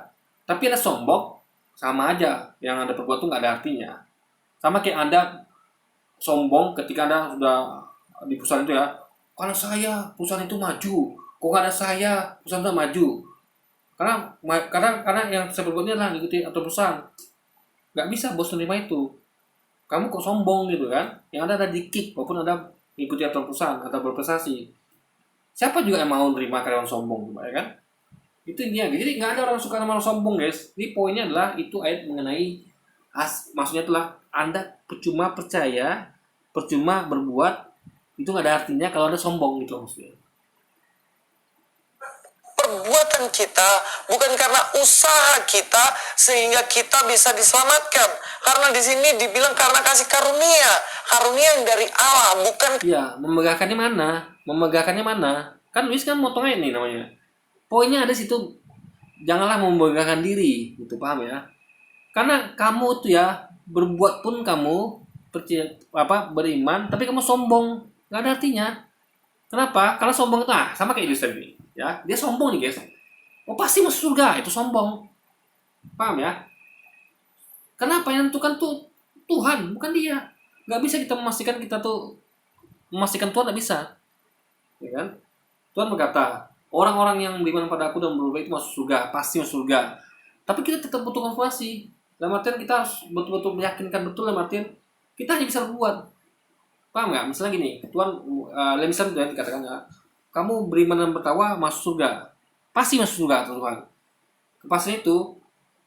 Speaker 1: tapi Anda sombong, sama aja. Yang Anda perbuat itu nggak ada artinya. Sama kayak Anda sombong ketika Anda sudah di perusahaan itu ya, karena saya perusahaan itu maju, kok nggak ada saya perusahaan itu maju. Karena yang saya perbuatnya adalah ngikuti atau perusahaan. Nggak bisa bos menerima itu. kamu kok sombong gitu kan? Yang ada di-kick, walaupun ada ikuti aturan perusahaan atau berprestasi. Siapa juga yang mau nerima karyawan sombong, ya kan? Itu intinya. Jadi nggak ada orang suka sama orang sombong, guys. Ini poinnya adalah itu ayat mengenai maksudnya itulah Anda percuma percaya, percuma berbuat, itu nggak ada artinya kalau Anda sombong gitu maksudnya.
Speaker 2: Perbuatan kita bukan karena usaha kita sehingga kita bisa diselamatkan. Karena di sini dibilang karena kasih karunia, karunia yang dari Allah, bukan.
Speaker 1: Iya, memegahkannya mana? Memegahkannya mana? Kan Luis kan motongnya ini namanya. Poinnya ada situ, janganlah memegahkan diri, gitu, paham ya? Karena kamu tuh ya berbuat pun kamu percaya, beriman, tapi kamu sombong, nggak ada artinya. Kenapa? Karena sombong itu sama kayak Luis tadi, ya dia sombong nih guys. Oh pasti masuk surga, itu sombong, paham ya? Kenapa yang tentukan tuh Tuhan, bukan dia. Nggak bisa kita memastikan Tuhan nggak bisa, ya kan? Tuhan berkata, orang-orang yang beriman pada aku dan berubah itu masuk surga, pasti masuk surga. Tapi kita tetap butuh konfirmasi. Dalam artian kita harus betul-betul meyakinkan betul, dalam artian kita hanya bisa berbuat. Paham nggak? Misalnya gini, Tuhan, misalnya Tuhan dikatakan, kamu beriman dan bertakwa masuk surga, pasti masuk surga Tuhan. Kepastian itu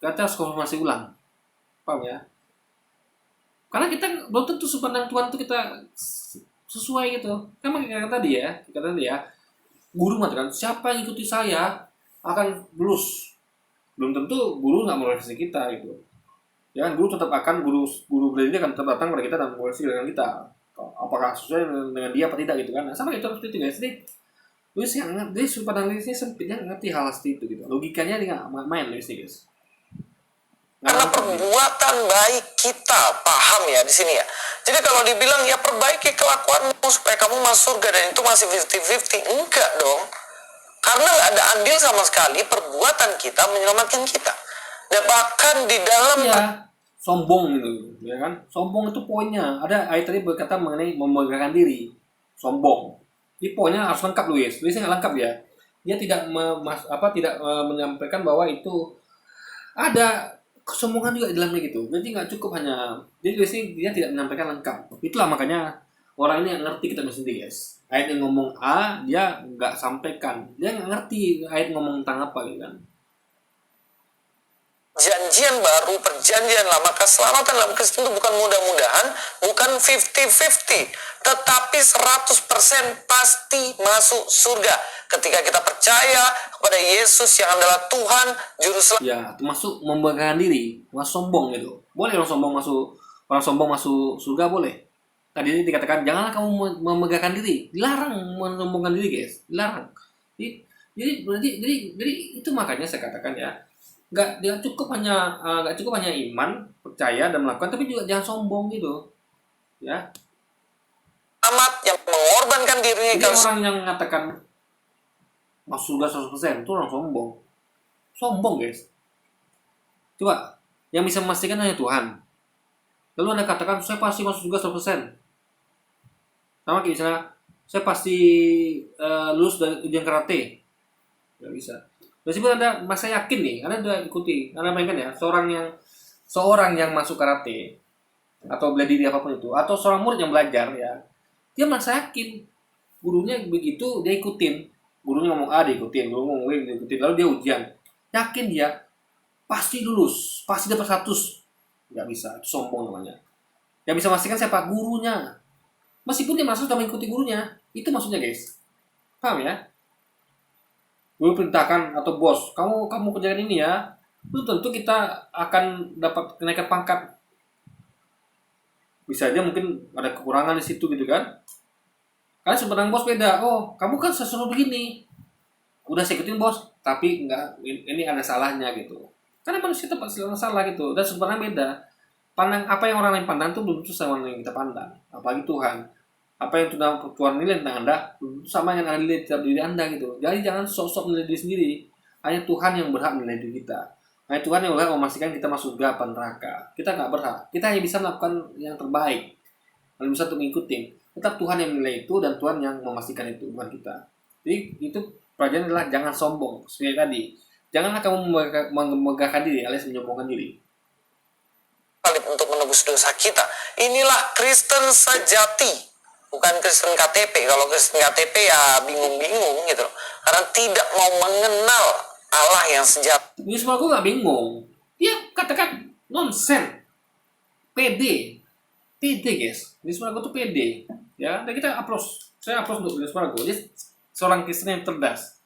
Speaker 1: kita harus konfirmasi ulang. Paham ya? Karena kita belum tentu sepandang Tuhan itu kita sesuai gitu. Kan kata tadi ya, guru mengatakan siapa yang ikuti saya akan lulus. Belum tentu guru nggak mengoreksi kita gitu. Ya, guru tetap akan guru belajar akan tetap datang pada kita dan mengoreksi dengan kita. Apakah sesuai dengan dia atau tidak gitu kan? Nah, sama itu seperti itu guys. Jadi sudut pandang Luis ini sempit, dia ngerti hal seperti itu gitu. Logikanya dia nggak main Luis nih guys.
Speaker 2: Karena perbuatan baik kita, paham ya di sini ya. Jadi kalau dibilang ya perbaiki kelakuanmu supaya kamu masuk surga dan itu masih 50-50, enggak dong. Karena nggak ada andil sama sekali perbuatan kita menyelamatkan kita. Dan bahkan di dalam
Speaker 1: sombong gitu, ya kan? Sombong itu poinnya. Ada ayat tadi berkata mengenai memegahkan diri, sombong. Ini poinnya harus lengkap Luis. Luisnya nggak lengkap ya. Dia tidak menyampaikan bahwa itu ada kesombongan juga di dalamnya gitu. Jadi nggak cukup hanya. Jadi Luis ini dia tidak menyampaikan lengkap. Itulah makanya orang ini yang ngerti kita sendiri guys. Ayat yang ngomong A dia nggak sampaikan. Dia nggak ngerti ayat ngomong tentang apa gitu kan.
Speaker 2: Janjian baru, perjanjian lama, keselamatan dalam Kristus itu bukan mudah-mudahan, bukan 50-50, tetapi 100% pasti masuk surga ketika kita percaya kepada Yesus yang adalah Tuhan Juru Selamat.
Speaker 1: Ya, termasuk membanggakan diri, masuk sombong gitu. Boleh orang sombong masuk surga boleh. Tadi ini dikatakan janganlah kamu memegahkan diri, dilarang menyombongkan diri guys, dilarang. Jadi itu makanya saya katakan ya. Nggak cukup hanya iman, percaya dan melakukan, tapi juga jangan sombong gitu, ya.
Speaker 2: Amat yang mengorbankan dirinya.
Speaker 1: Jadi orang yang mengatakan masuk surga 100% itu orang sombong guys. Coba yang bisa memastikan hanya Tuhan. Lalu Anda katakan saya pasti masuk surga 100%. Sama kayak misalnya saya pasti lulus dari ujian karate, nggak bisa. Meskipun Anda masa yakin nih, Anda sudah ikuti, Anda mainkan ya, seorang yang masuk karate atau bela diri apapun itu, atau seorang murid yang belajar ya, dia masa yakin, gurunya begitu dia ikutin, gurunya ngomong A dia ikutin, gurunya ngomong B dia ikutin, lalu dia ujian, yakin dia pasti lulus, pasti dapat 100, nggak bisa, itu sombong namanya. Yang bisa memastikan siapa? Gurunya. Meskipun dia masuk sama mengikuti gurunya, itu maksudnya guys, paham ya? Guru perintahkan atau bos, kamu kerjakan ini ya, itu tentu kita akan dapat kenaikan pangkat. Bisa aja mungkin ada kekurangan di situ gitu kan. Karena sebenarnya bos beda. Oh, kamu kan sesuatu begini. Udah saya ikutin bos, tapi enggak, ini ada salahnya gitu. Karena manusia tetap salah gitu. Dan sebenarnya beda. Apa yang orang lain pandang itu belum tentu sama yang kita pandang. Apalagi Tuhan. Apa yang Tuhan nilai tentang Anda sama yang Anda nilai terhadap diri Anda gitu. Jadi jangan sok-sok menilai diri sendiri. Hanya Tuhan yang berhak menilai diri kita. Hanya Tuhan yang berhak memastikan kita masuk surga atau neraka. Kita nggak berhak. Kita hanya bisa melakukan yang terbaik. Hanya bisa untuk mengikuti. Tetap Tuhan yang menilai itu dan Tuhan yang memastikan itu, bukan kita. Jadi itu pelajaran adalah jangan sombong. Seperti tadi. Janganlah kamu memegahkan diri alias menyombongkan diri.
Speaker 2: salib untuk menebus dosa kita. Inilah Kristen sejati, bukan Kristen KTP. Kalau Kristen KTP ya bingung-bingung gitu loh. Karena tidak mau mengenal Allah yang sejati.
Speaker 1: Ini semua gue nggak bingung. Dia katakan nonsen, pede, guys. Ini semua gue tuh pede, ya. Dan kita saya upload untuk semua gue. Dia seorang Kristen yang cerdas.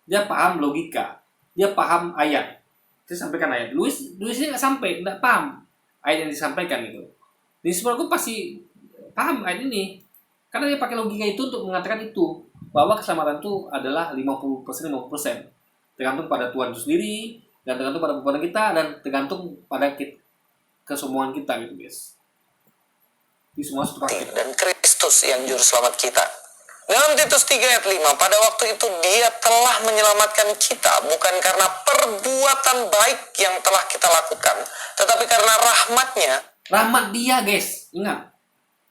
Speaker 1: Dia paham logika, dia paham ayat. Saya sampaikan ayat. Luis ini nggak sampai, nggak paham ayat yang disampaikan itu. Ini semua gue pasti paham ayat ini, karena dia pakai logika itu untuk mengatakan itu, bahwa keselamatan itu adalah 50% 50%. Tergantung pada Tuhan itu sendiri, dan tergantung pada perbuatan kita, dan tergantung pada kesemuan kita gitu guys. Ini semua satu paket.
Speaker 2: Dan Kristus yang juru selamat kita. Dalam Titus 3 ayat 5, pada waktu itu dia telah menyelamatkan kita bukan karena perbuatan baik yang telah kita lakukan, tetapi karena rahmatnya.
Speaker 1: Rahmat dia guys, ingat.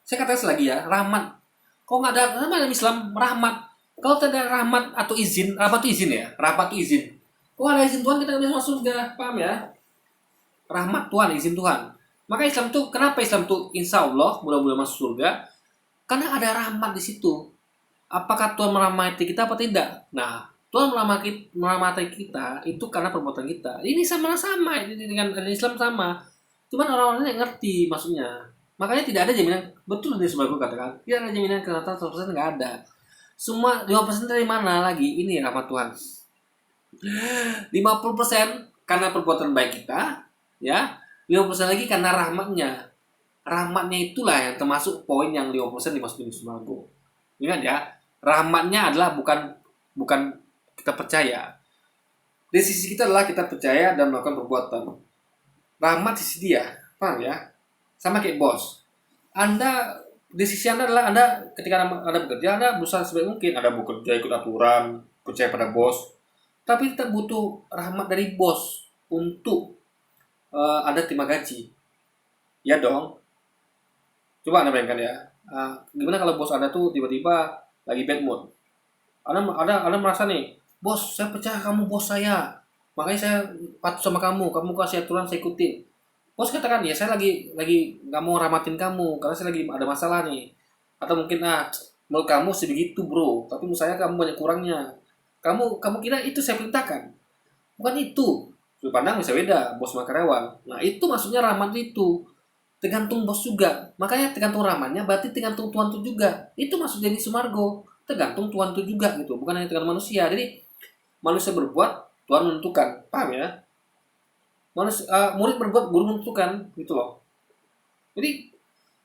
Speaker 1: Saya katakan lagi ya, rahmat. Kok nggak ada rahmat dalam Islam? Rahmat. Kalau tidak ada rahmat atau izin, rahmat itu izin ya, rahmat itu izin. Kok ada izin Tuhan kita nggak bisa masuk surga, paham ya? Rahmat Tuhan, izin Tuhan. Maka Islam tuh, kenapa Islam tuh insya Allah mudah-mudahan masuk surga? Karena ada rahmat di situ. Apakah Tuhan merahmati kita apa tidak? Nah, Tuhan merahmati kita itu karena perbuatan kita. Ini sama-sama, ini dengan Islam sama. Cuman orang-orang yang ngerti maksudnya. Makanya tidak ada jaminan, betul dari sebagai katakan, tidak ada jaminan keselamatan 100% nggak ada. Semua 5% dari mana lagi? Ini rahmat Tuhan. 50% karena perbuatan baik kita, ya. 50% lagi karena rahmatnya. Rahmatnya itulah yang termasuk poin yang 50% dimasukin surga. Ingat ya, rahmatnya adalah bukan kita percaya. Di sisi kita adalah kita percaya dan melakukan perbuatan. Rahmat sisi dia, paham ya? Sama kayak bos. Di sisi Anda adalah Anda ketika Anda bekerja, Anda berusaha sebaik mungkin. Anda bekerja ikut aturan, percaya pada bos. Tapi kita butuh rahmat dari bos untuk Anda terima gaji. Ya dong. Coba Anda bayangkan ya. Gimana kalau bos Anda tuh tiba-tiba lagi bad mood? Anda merasa nih, bos, saya percaya kamu bos saya. Makanya saya patuh sama kamu kasih aturan saya ikutin. Bos katakan, ya saya lagi nggak mau rahmatin kamu karena saya lagi ada masalah nih. Atau mungkin menurut kamu sebegitu bro, tapi menurut saya kamu banyak kurangnya. Kamu kira itu saya perintahkan? Bukan itu. Sudut pandang bisa beda, bos sama karyawan. Nah itu maksudnya rahmat itu. Tergantung bos juga. Makanya tergantung rahmatnya, berarti tergantung Tuhan itu juga. Itu maksud Denny Sumargo. Tergantung Tuhan itu juga gitu, bukan hanya tergantung manusia. Jadi manusia berbuat, Tuhan menentukan. Paham ya? Murid berbuat, guru menentukan gitu loh. Jadi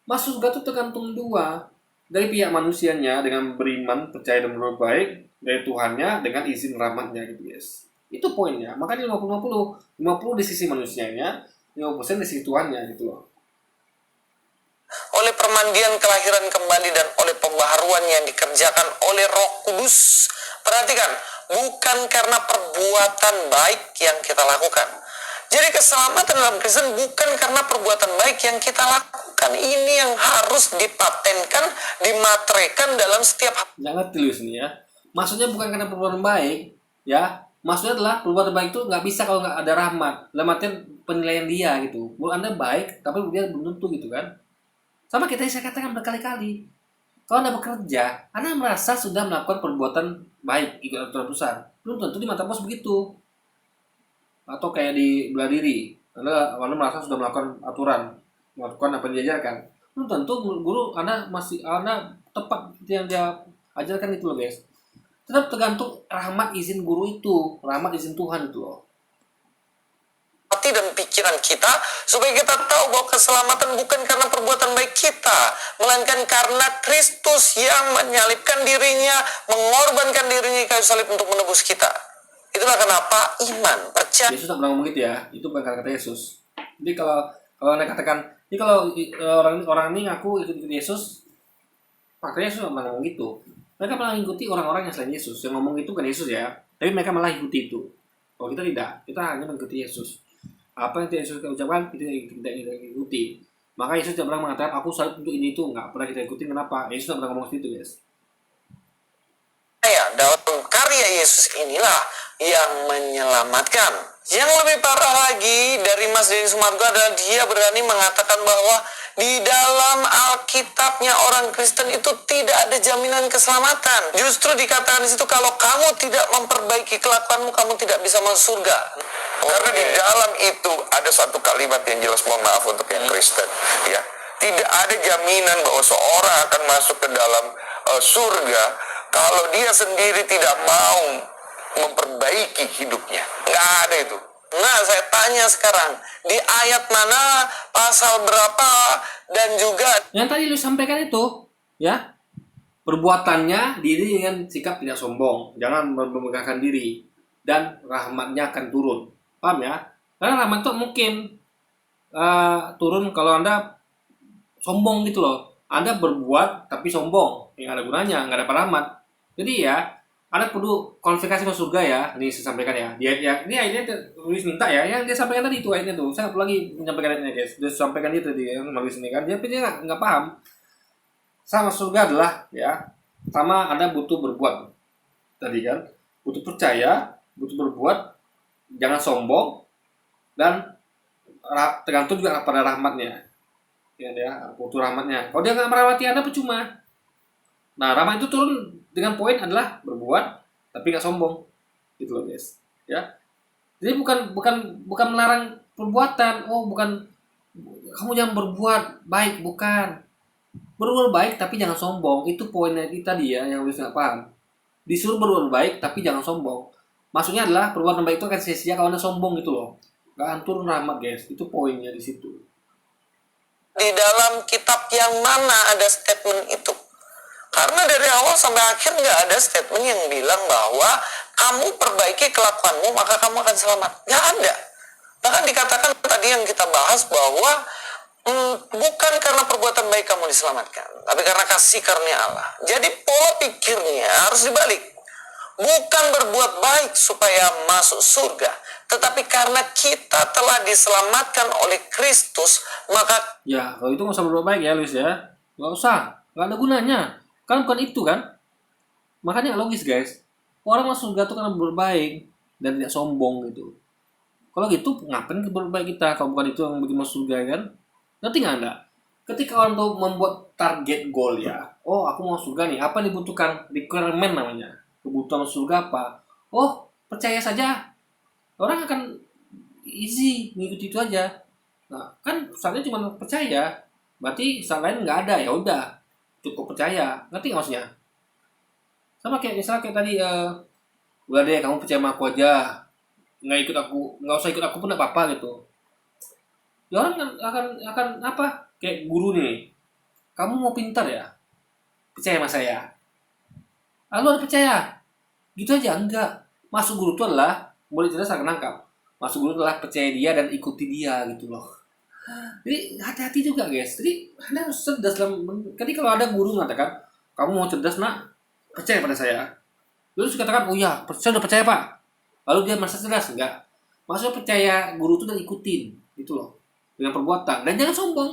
Speaker 1: masuk surga itu tergantung dua, dari pihak manusianya dengan beriman, percaya dan berbuat baik, dari Tuhannya dengan izin rahmatnya gitu guys. Itu poinnya. Makanya 50-50 di sisi manusianya, 50% di sisi Tuhannya gitu loh.
Speaker 2: Oleh permandian kelahiran kembali dan oleh pembaharuan yang dikerjakan oleh Roh Kudus. Perhatikan, bukan karena perbuatan baik yang kita lakukan. Jadi keselamatan dalam Kristen bukan karena perbuatan baik yang kita lakukan. Ini yang harus dipatenkan, dimatrekan dalam setiap.
Speaker 1: Nggak ngerti lu sini ya. Maksudnya bukan karena perbuatan baik, ya. Maksudnya adalah perbuatan baik itu nggak bisa kalau nggak ada rahmat. Dalam artian penilaian dia gitu. Menurut Anda baik, tapi dia belum tentu gitu kan. Sama kita yang saya katakan berkali-kali. Kalau Anda bekerja, Anda merasa sudah melakukan perbuatan baik, ikut aturan perusahaan. Belum tentu di mata bos begitu. Atau kayak di bela diri, Anda merasa sudah melakukan aturan, melakukan apa yang diajarkan. Belum tentu guru Anda tepat yang dia ajarkan itu loh guys. Tetap tergantung rahmat izin guru itu, rahmat izin Tuhan itu loh.
Speaker 2: Hati dan pikiran kita supaya kita tahu bahwa keselamatan bukan karena perbuatan baik kita, melainkan karena Kristus yang menyalibkan dirinya, mengorbankan dirinya di kayu salib untuk menebus kita. Itulah kenapa iman, percaya.
Speaker 1: Yesus tak pernah ngomong gitu ya, itu bukan kata Yesus. Jadi kalau Anda katakan, ini kalau orang ini ngaku ikut Yesus, makanya Yesus tak pernah ngomong gitu. Mereka malah ikuti orang-orang yang selain Yesus, yang ngomong itu bukan Yesus ya, tapi mereka malah ikuti itu. Kalau kita tidak, kita hanya mengikuti Yesus. Apa yang Yesus ucapkan, kita ikuti. Maka Yesus tidak pernah mengatakan, aku salib untuk ini itu, nggak pernah kita ikuti. Kenapa? Yesus tak pernah ngomong seperti itu guys.
Speaker 2: Dalam karya Yesus inilah yang menyelamatkan. Yang lebih parah lagi dari Mas Denny Sumargo adalah dia berani mengatakan bahwa di dalam Alkitabnya orang Kristen itu tidak ada jaminan keselamatan. Justru dikatakan di situ kalau kamu tidak memperbaiki kelakuanmu, kamu tidak bisa masuk surga.
Speaker 3: Karena di dalam itu ada satu kalimat yang jelas, mohon maaf untuk yang Kristen, ya. Tidak ada jaminan bahwa seorang akan masuk ke dalam surga kalau dia sendiri tidak mau memperbaiki hidupnya. Nggak ada itu.
Speaker 2: Nah, saya tanya sekarang, di ayat mana, pasal berapa, dan juga
Speaker 1: Yang tadi lu sampaikan itu, ya, perbuatannya diri dengan sikap tidak sombong, jangan memegahkan diri, dan rahmatnya akan turun. Paham ya? Karena rahmat itu mungkin turun kalau Anda sombong gitu loh. Anda berbuat tapi sombong, yang ada gunanya, nggak ada rahmat. Jadi ya, Anda perlu kualifikasi masuk surga ya. Ini saya sampaikan ya. Ini ayatnya Luis minta ya, yang dia sampaikan tadi itu ayatnya tuh. Saya perlu lagi menyampaikan ayatnya guys. Dia sampaikan itu tadi yang Luis ini kan. Dia nggak paham. Sama surga adalah ya, sama Anda butuh berbuat tadi kan, butuh percaya, butuh berbuat, jangan sombong, dan tergantung juga pada rahmatnya. Ya, butuh rahmatnya. Kalau dia nggak merawati Anda percuma. Nah, rahmat itu turun dengan poin adalah berbuat tapi nggak sombong, gitu loh guys. Ya, jadi bukan melarang perbuatan. Oh, bukan kamu jangan berbuat baik, bukan. Berbuat baik tapi jangan sombong. Itu poinnya kita tadi ya, yang harus nggak paham. Disuruh berbuat baik tapi jangan sombong. Maksudnya adalah perbuatan baik itu akan sia-sia kalau Anda sombong gitu loh. Nggak akan turun rahmat guys. Itu poinnya di situ.
Speaker 2: di dalam kitab yang mana ada statement itu? Karena dari awal sampai akhir nggak ada statement yang bilang bahwa kamu perbaiki kelakuanmu maka kamu akan selamat. Nggak ada. Bahkan dikatakan tadi yang kita bahas bahwa bukan karena perbuatan baik kamu diselamatkan, tapi karena kasih karunia Allah. Jadi pola pikirnya harus dibalik. Bukan berbuat baik supaya masuk surga, tetapi karena kita telah diselamatkan oleh Kristus, maka
Speaker 1: Ya, kalau itu nggak usah berbuat baik ya, Luis ya. Nggak usah. Nggak ada gunanya. Kan bukan itu kan. Makanya logis guys. Orang masuk surga itu karena berbuat baik dan tidak sombong gitu. Kalau gitu ngapain berbuat baik kita kalau bukan itu yang bikin masuk surga kan? Ngerti nggak Anda? Ketika orang tuh membuat target goal ya. Oh, aku mau surga nih. Apa yang dibutuhkan? Requirement namanya. Kebutuhan masuk surga apa? Oh, percaya saja. Orang akan easy mengikuti itu aja. Nah, kan saatnya cuma percaya. Berarti saat lain nggak ada, ya udah cukup percaya. Ngerti nggak maksudnya? Sama kayak misalnya kayak tadi udah deh kamu percaya sama aku aja, nggak usah ikut aku pun nggak apa-apa gitu. Ya orang akan apa, kayak guru nih, kamu mau pintar ya, percaya sama saya. Lalu ada percaya gitu aja? Enggak. Masuk guru itu adalah, boleh cerdas akan nangkap, masuk guru adalah percaya dia dan ikuti dia gitu loh. Jadi hati-hati juga guys. Jadi Anda harus cerdas dalam. Jadi kalau ada guru mengatakan kamu mau cerdas nak, percaya pada saya. Terus katakan oh ya, saya udah percaya pak. Lalu dia merasa cerdas enggak? Maksudnya percaya guru itu dan ikutin gitu loh, dengan perbuatan, dan jangan sombong.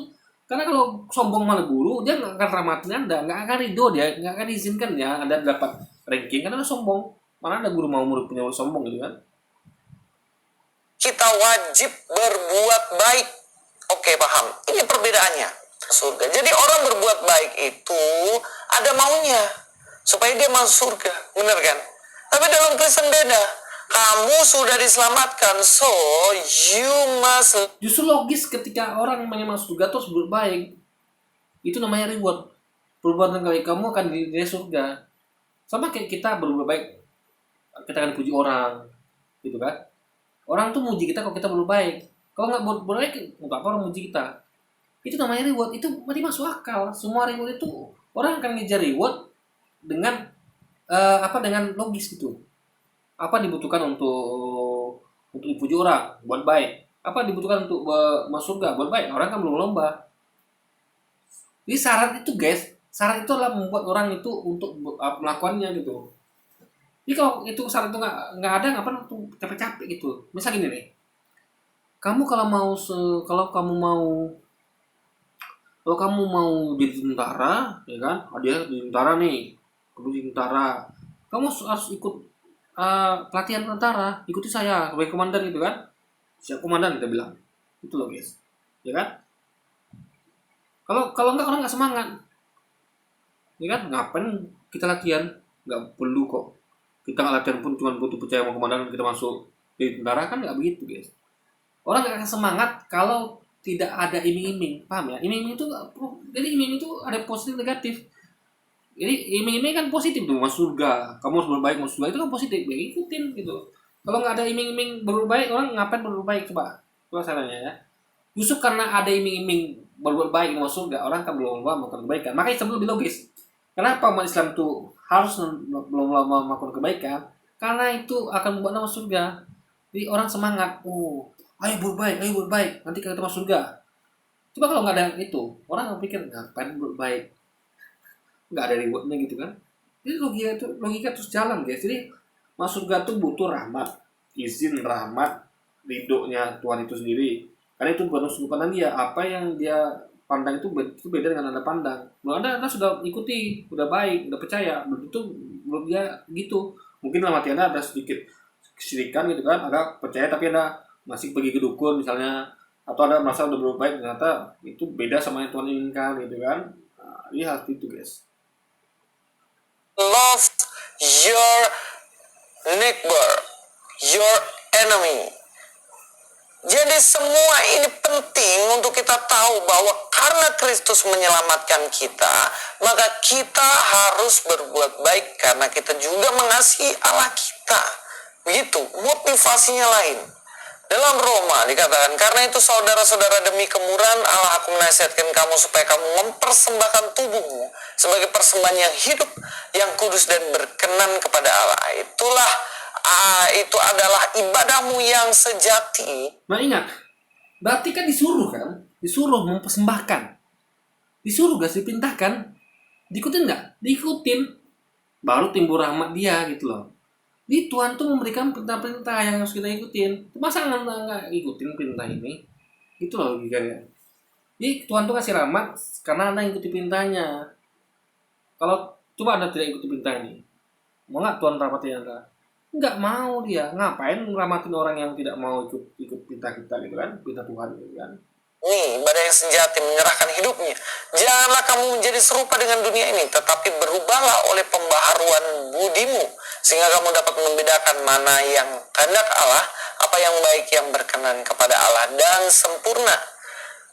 Speaker 1: Karena kalau sombong malah guru, dia nggak akan rahmatin Anda, nggak akan ridho, dia nggak akan izinkan ya Anda dapat ranking karena Anda sombong. Mana ada guru mau murid punya sombong gitu kan?
Speaker 2: kita wajib berbuat baik. Oke, paham. Ini perbedaannya. Surga. Jadi orang berbuat baik itu ada maunya supaya dia masuk surga, benar kan? Tapi dalam Kristen beda. Kamu sudah diselamatkan, so you must.
Speaker 1: Justru logis ketika orang yang masuk surga terus berbuat baik. Itu namanya reward. Perbuatan baik kamu akan di surga. Sama kayak kita berbuat baik, kita akan dipuji orang, gitu kan? Orang tuh muji kita kalau kita berbuat baik. Kalau nggak berbuat baik, nggak apa orang muji kita. Itu namanya reward. Itu berarti masuk akal. Semua reward itu orang akan ngejar reward dengan dengan logis gitu. Apa dibutuhkan untuk dipuji orang, buat baik. Apa dibutuhkan untuk masuk surga, buat baik. Orang kan belum lomba. Jadi syarat itu guys, syarat itu adalah membuat orang itu untuk melakukannya gitu. Jadi kalau itu syarat itu nggak ada, ngapain tuh capek-capek gitu. Misal gini nih, kamu kalau kamu mau jadi tentara, ya kan? Ada di tentara nih, perlu di tentara. Kamu harus ikut pelatihan tentara, ikuti saya sebagai komandan gitu kan. Siap komandan kita bilang. Itu loh guys. Ya kan? Kalau enggak orang nggak semangat. Ya kan? Ngapain kita latihan? Nggak perlu kok. Kita nggak latihan pun cuma butuh percaya sama komandan kita masuk di tentara kan nggak begitu guys. Orang nggak akan semangat kalau tidak ada iming-iming, paham ya? Iming-iming itu jadi iming-iming itu ada positif negatif. Jadi iming-iming kan positif tuh, masuk surga, kamu harus berbaik masuk surga itu kan positif, ya ikutin gitu. Kalau nggak ada iming-iming berbuat baik, orang ngapain berbuat baik coba? Coba salahnya ya. Justru karena ada iming-iming berbuat baik masuk surga, orang kan belum lama melakukan kebaikan. Makanya Islam lebih logis. Kenapa umat Islam tuh harus belum lama melakukan kebaikan? Karena itu akan membuat masuk surga. Jadi orang semangat, ayo berbaik, nanti kita masuk surga. Coba kalau nggak ada itu, orang pikir ngapain berbaik, nggak ada rewardnya gitu kan. Jadi logika terus jalan guys. Jadi masuk surga tuh butuh rahmat, izin rahmat, ridhonya Tuhan itu sendiri. Karena itu bukan sudut dia, apa yang dia pandang itu beda dengan anda pandang. Kalau anda sudah ikuti, udah baik, udah percaya, itu menurut dia gitu. Mungkin dalam hati anda ada sedikit kesyirikan gitu kan, agak percaya tapi anda masih pergi ke dukun misalnya, atau anda merasa udah berbuat baik ternyata itu beda sama yang Tuhan inginkan gitu kan. Nah, lihat itu guys.
Speaker 2: Love your neighbor, your enemy. Jadi semua ini penting untuk kita tahu bahwa karena Kristus menyelamatkan kita, maka kita harus berbuat baik karena kita juga mengasihi Allah kita. Begitu, motivasinya lain. Dalam Roma dikatakan, karena itu saudara-saudara demi kemurahan Allah aku menasihatkan kamu supaya kamu mempersembahkan tubuhmu sebagai persembahan yang hidup, yang kudus dan berkenan kepada Allah. Itu adalah ibadahmu yang sejati.
Speaker 1: Nah ingat, berarti kan disuruh mempersembahkan, disuruh gak diperintahkan, diikutin nggak? Diikutin, baru timbul rahmat dia gitu loh. Di Tuhan tuh memberikan perintah-perintah yang harus kita ikutin. Masa nggak ikutin perintah ini? Itu loh logikanya. Jadi Tuhan tuh kasih rahmat karena anda ikuti perintahnya. Kalau coba anda tidak ikuti perintah ini, mau nggak Tuhan rahmati anda? Nggak mau dia. Ngapain ngerahmatin orang yang tidak mau ikut perintah kita gitu kan? Perintah Tuhan gitu kan?
Speaker 2: Nih, ibadah yang sejati menyerahkan hidupnya. Janganlah kamu menjadi serupa dengan dunia ini, tetapi berubahlah oleh pembaharuan budimu, sehingga kamu dapat membedakan mana yang kehendak Allah, apa yang baik, yang berkenan kepada Allah, dan sempurna.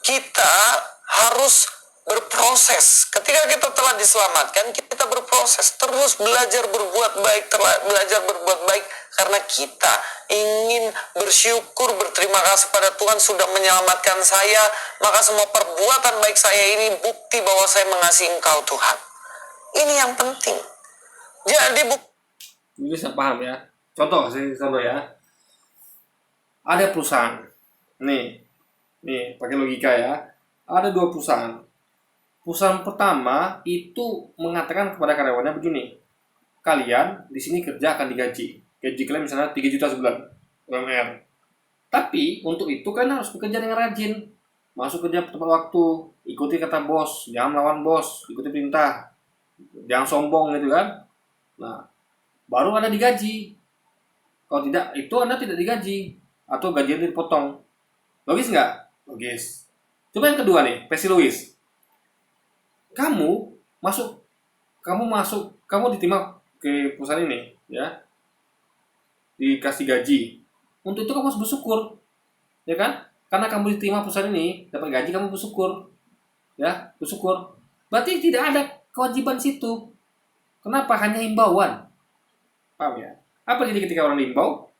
Speaker 2: Kita harus berproses. Ketika kita telah diselamatkan, kita berproses terus belajar berbuat baik, karena kita ingin bersyukur, berterima kasih pada Tuhan sudah menyelamatkan saya, maka semua perbuatan baik saya ini bukti bahwa saya mengasihi Engkau Tuhan. Ini yang penting. Jadi
Speaker 1: Bisa paham ya. Contoh ya. Ada perusahaan. Nih pakai logika ya. Ada 2 perusahaan. Perusahaan pertama itu mengatakan kepada karyawannya begini, kalian di sini kerja akan digaji. Gaji kalian misalnya 3 juta sebulan UMR. Tapi untuk itu kan harus bekerja dengan rajin. Masuk kerja tepat waktu, ikuti kata bos, jangan melawan bos, ikuti perintah. Jangan sombong gitu kan. Nah, baru Anda digaji. Kalau tidak, itu Anda tidak digaji atau gajinya dipotong. Logis nggak? Logis. Coba yang kedua nih, Pesi Louis. Kamu diterima ke perusahaan ini, ya, dikasih gaji. Untuk itu kamu harus bersyukur, ya kan? Karena kamu diterima perusahaan ini, dapat gaji, kamu bersyukur, ya, bersyukur. Berarti tidak ada kewajiban situ. Kenapa? Hanya himbauan. Paham ya? Apa jadi ketika orang dihimbau?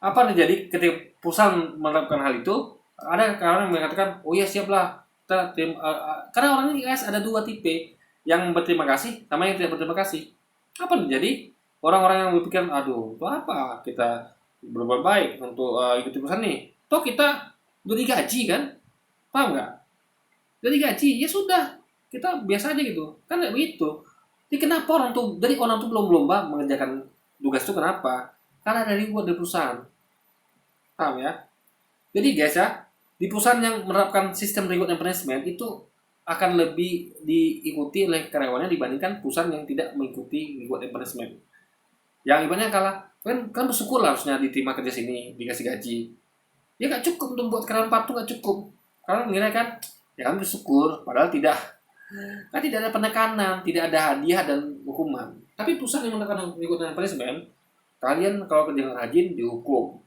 Speaker 1: Apa yang terjadi ketika perusahaan melakukan hal itu? Ada orang yang mengatakan, oh ya siaplah. Karena orang ini guys ada 2 tipe, yang berterima kasih sama yang tidak berterima kasih. Apa yang terjadi? Orang-orang yang berpikir, aduh, itu apa? Kita berbuat baik untuk ikuti perusahaan nih. Toh kita udah digaji kan? Paham nggak? Udah digaji, ya sudah. Kita biasa aja gitu. Kan nggak begitu. Jadi kenapa orang tuh belum lomba mengerjakan tugas itu kenapa? Karena ada reward dari perusahaan. Paham ya? Jadi guys ya, di perusahaan yang menerapkan sistem reward and punishment itu akan lebih diikuti oleh karyawannya dibandingkan perusahaan yang tidak mengikuti reward and punishment. Yang ibaratnya kalah kan bersyukur lah harusnya diterima kerja sini, dikasih gaji. Ya nggak cukup untuk buat karyawan patung, nggak cukup. Karena mengira kan, ya kan bersyukur, padahal tidak. Kan tidak ada penekanan, tidak ada hadiah dan hukuman. Tapi perusahaan yang menekan ikut punishment, kalian kalau kerja nggak rajin dihukum,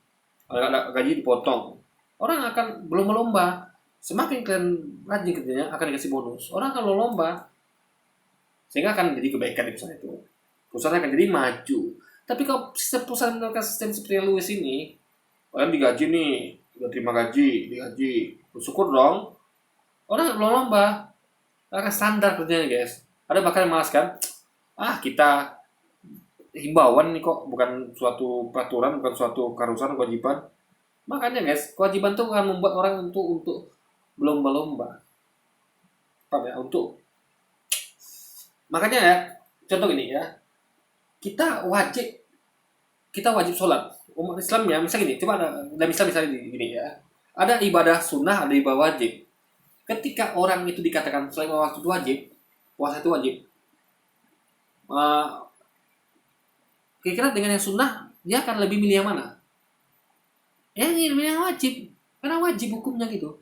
Speaker 1: kalau nggak ada gaji dipotong. Orang akan belum melomba, semakin kalian rajin kerjanya akan dikasih bonus. Orang kalau lomba, sehingga akan jadi kebaikan di perusahaan itu. Perusahaan akan jadi maju. Tapi kalau sistem perusahaan menerapkan sistem seperti Lewis ini, kalian digaji nih, udah terima gaji, digaji, bersyukur dong. Orang belum lomba, akan standar kerjanya guys. Ada bahkan yang malas kan, kita himbauan nih kok, bukan suatu peraturan, bukan suatu keharusan, kewajiban. Makanya guys, kewajiban itu akan membuat orang untuk berlomba-lomba. Paham ya? Makanya ya, contoh gini ya, kita wajib sholat. Umat Islam ya, misalnya gini, coba ada misalnya gini ya, ada ibadah sunnah, ada ibadah wajib. Ketika orang itu dikatakan selain waktu itu wajib, puasa itu wajib, kira-kira dengan yang sunnah dia akan lebih milih yang mana? Milih yang wajib, karena wajib hukumnya gitu.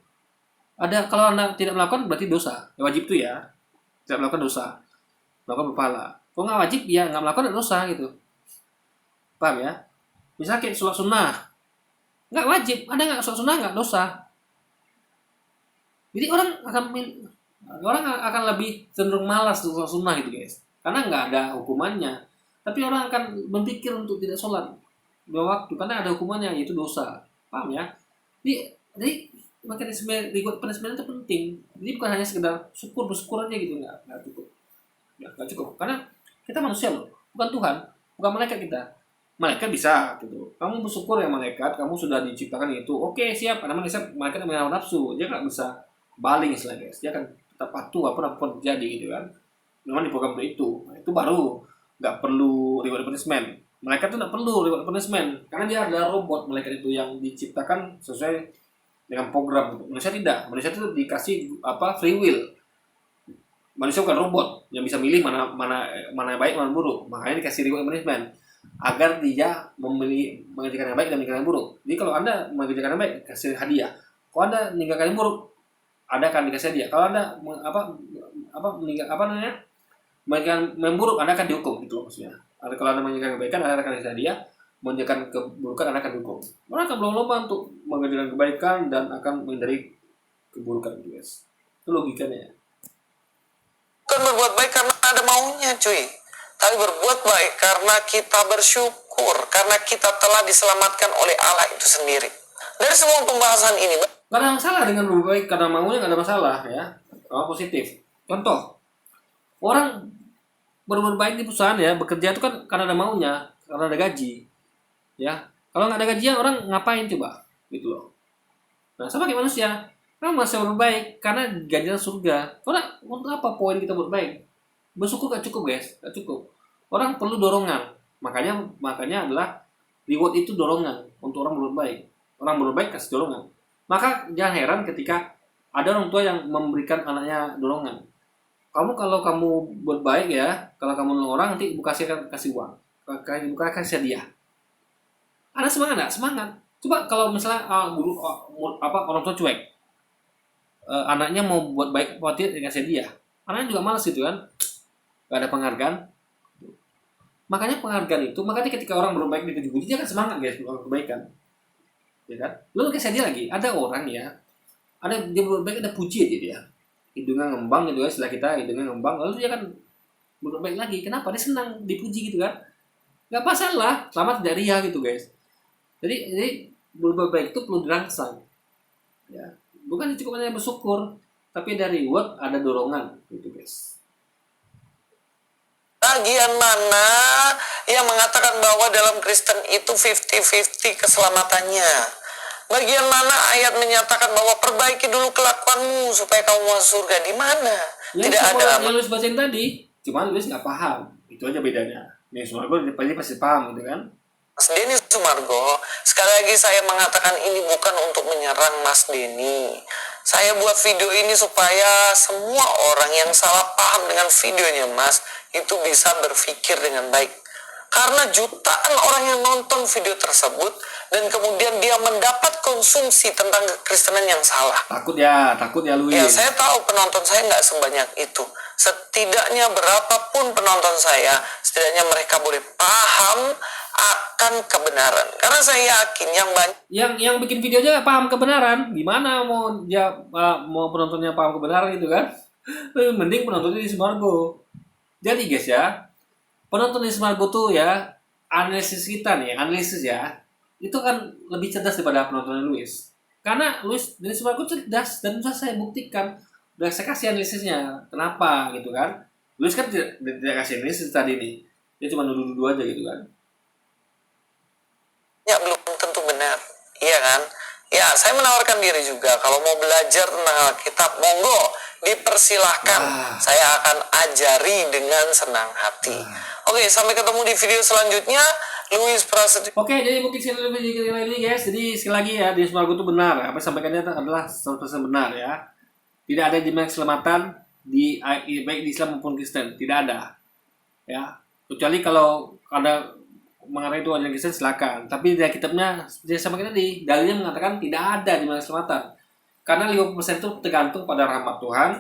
Speaker 1: Ada kalau anda tidak melakukan berarti dosa. Ya, wajib itu ya, tidak melakukan dosa, melakukan berpahala. Kalau nggak wajib ya nggak melakukan dosa gitu. Paham ya? Misalnya kayak sholat sunnah, nggak wajib, ada nggak sholat sunnah nggak dosa. Jadi orang akan lebih cenderung malas untuk sholat sunnah gitu guys, karena nggak ada hukumannya. Tapi orang akan berpikir untuk tidak sholat dua waktu karena ada hukumannya, yaitu dosa. Paham ya? Jadi mekanisme reward punishment itu penting. Jadi bukan hanya sekedar bersyukur aja gitu, nggak cukup. Nggak cukup, karena kita manusia loh, bukan Tuhan, bukan malaikat kita. Malaikat bisa gitu. Kamu bersyukur ya malaikat, kamu sudah diciptakan itu. Oke, siap. Karena malaikat yang nafsu, dia nggak bisa baling istilahnya guys. Dia akan tetap patuh apapun terjadi gitu kan. Memang diprogram untuk itu. Nah, itu baru nggak perlu reward punishment. Malaikat itu nggak perlu reward punishment karena dia adalah robot. Malaikat itu yang diciptakan sesuai dengan program. Manusia tidak. Manusia itu dikasih free will. Manusia bukan robot yang bisa milih mana baik mana buruk. Makanya dikasih reward punishment agar dia mengerjakan yang baik dan meninggalkan yang buruk. Jadi kalau Anda mengerjakan yang baik, kasih hadiah. Kalau Anda meninggalkan yang buruk, Anda akan dikasih hadiah. Kalau Anda meninggalkan yang buruk, Anda akan dihukum gitu maksudnya. Kalau Anda meninggalkan kebaikan, Anda akan dikasih hadiah. Mengerjakan keburukan, Anda akan dihukum. Orang akan berlomba untuk mengerjakan kebaikan dan akan menghindari keburukan gitu guys. Itu logikanya.
Speaker 2: Bukan berbuat baik karena ada maunya cuy, tapi berbuat baik karena kita bersyukur, karena kita telah diselamatkan oleh Allah itu sendiri. Dari semua pembahasan ini,
Speaker 1: Gak ada masalah dengan berbuat baik karena maunya, gak ada masalah ya. Positif. Contoh, orang berbuat baik di perusahaan ya, bekerja itu kan karena ada maunya, karena ada gaji. Ya, kalau nggak ada gajian orang ngapain coba? Gitu loh. Nah, sama kayak manusia. Kamu masih berbaik karena gajian surga. Karena untuk apa poin kita berbaik? Bersyukur gak cukup guys, gak cukup. Orang perlu dorongan. Makanya adalah reward itu dorongan untuk orang berbuat baik. Orang berbuat baik kasih dorongan. Maka jangan heran ketika ada orang tua yang memberikan anaknya dorongan. Kalau kamu buat baik ya, kalau kamu nolong orang nanti kasih uang, bukan kasih hadiah. Ada semangat nggak? Semangat. Coba kalau misalnya orang tua cuek, anaknya mau buat baik, khawatir dikasih hadiah, anaknya juga malas gitu kan, gak ada penghargaan. Makanya ketika orang berbaik dipuji-puji, dia kan semangat guys melakukan kebaikan, ya kan? Lalu kasih hadiah lagi. Ada orang ya, dia berbaik ada puji aja dia, hidungnya ngembang gitu kan, setelah kita hidungnya ngembang, lalu dia kan berbaik lagi. Kenapa? Dia senang dipuji gitu kan? Gak masalah, selama tidak ria gitu guys. Jadi berbuat baik itu perlu dirangsang, ya. Bukan cukup hanya bersyukur, tapi dari reward ada dorongan gitu guys.
Speaker 2: bagian mana yang mengatakan bahwa dalam Kristen itu 50-50 keselamatannya? Bagian mana ayat menyatakan bahwa perbaiki dulu kelakuanmu supaya kamu masuk surga? Di mana? Tidak ada.
Speaker 1: Yang Luis bacain tadi, cuma Luis nggak paham. Itu aja bedanya. Nih semua gue pasti paham gitu kan.
Speaker 2: Mas Denny Sumargo, sekali lagi saya mengatakan ini bukan untuk menyerang Mas Denny. Saya buat video ini supaya semua orang yang salah paham dengan videonya Mas itu bisa berpikir dengan baik. karena jutaan orang yang nonton video tersebut dan kemudian dia mendapat konsumsi tentang kekristenan yang salah.
Speaker 1: Takut ya Louis.
Speaker 2: Ya, saya tahu penonton saya nggak sebanyak itu. Setidaknya berapapun penonton saya, setidaknya mereka boleh paham akan kebenaran. Karena saya yakin yang banyak
Speaker 1: Yang bikin videonya paham kebenaran, gimana mau dia mau penontonnya paham kebenaran itu kan? Mending penontonnya di Sumargo. Jadi guys ya, penonton di Sumargo tuh ya, analisis ya, itu kan lebih cerdas daripada penontonnya Luis. Karena Luis dari Sumargo cerdas dan sudah saya buktikan, udah saya kasih analisisnya, kenapa gitu kan? Luis kan tidak kasih analisis tadi nih, dia cuma nuduh-nuduh aja gitu kan.
Speaker 2: ya belum tentu benar, iya kan? Ya, saya menawarkan diri juga. Kalau mau belajar tentang Alkitab, monggo dipersilahkan. Saya akan ajari dengan senang hati. Oke, sampai ketemu di video selanjutnya. Luis Prasetyo.
Speaker 1: Oke, jadi mungkin sekali lagi guys. Jadi sekali lagi ya, di Sumargo itu benar. Apa yang disampaikannya adalah 100% benar ya. Tidak ada jaminan keselamatan baik di Islam maupun Kristen, tidak ada. Ya, kecuali kalau ada mengenai itu ajaran Kristen silakan. Tapi dari kitabnya seperti sama kita tadi, dalilnya mengatakan tidak ada jaminan keselamatan. Karena 50% itu tergantung pada rahmat Tuhan,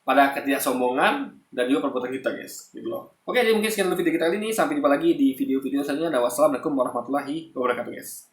Speaker 1: pada ketidaksombongan, dan juga perbuatan kita guys. Gitu loh. Oke, jadi mungkin sekian dulu video kita kali ini. Sampai jumpa lagi di video-video selanjutnya. Wassalamualaikum warahmatullahi wabarakatuh guys.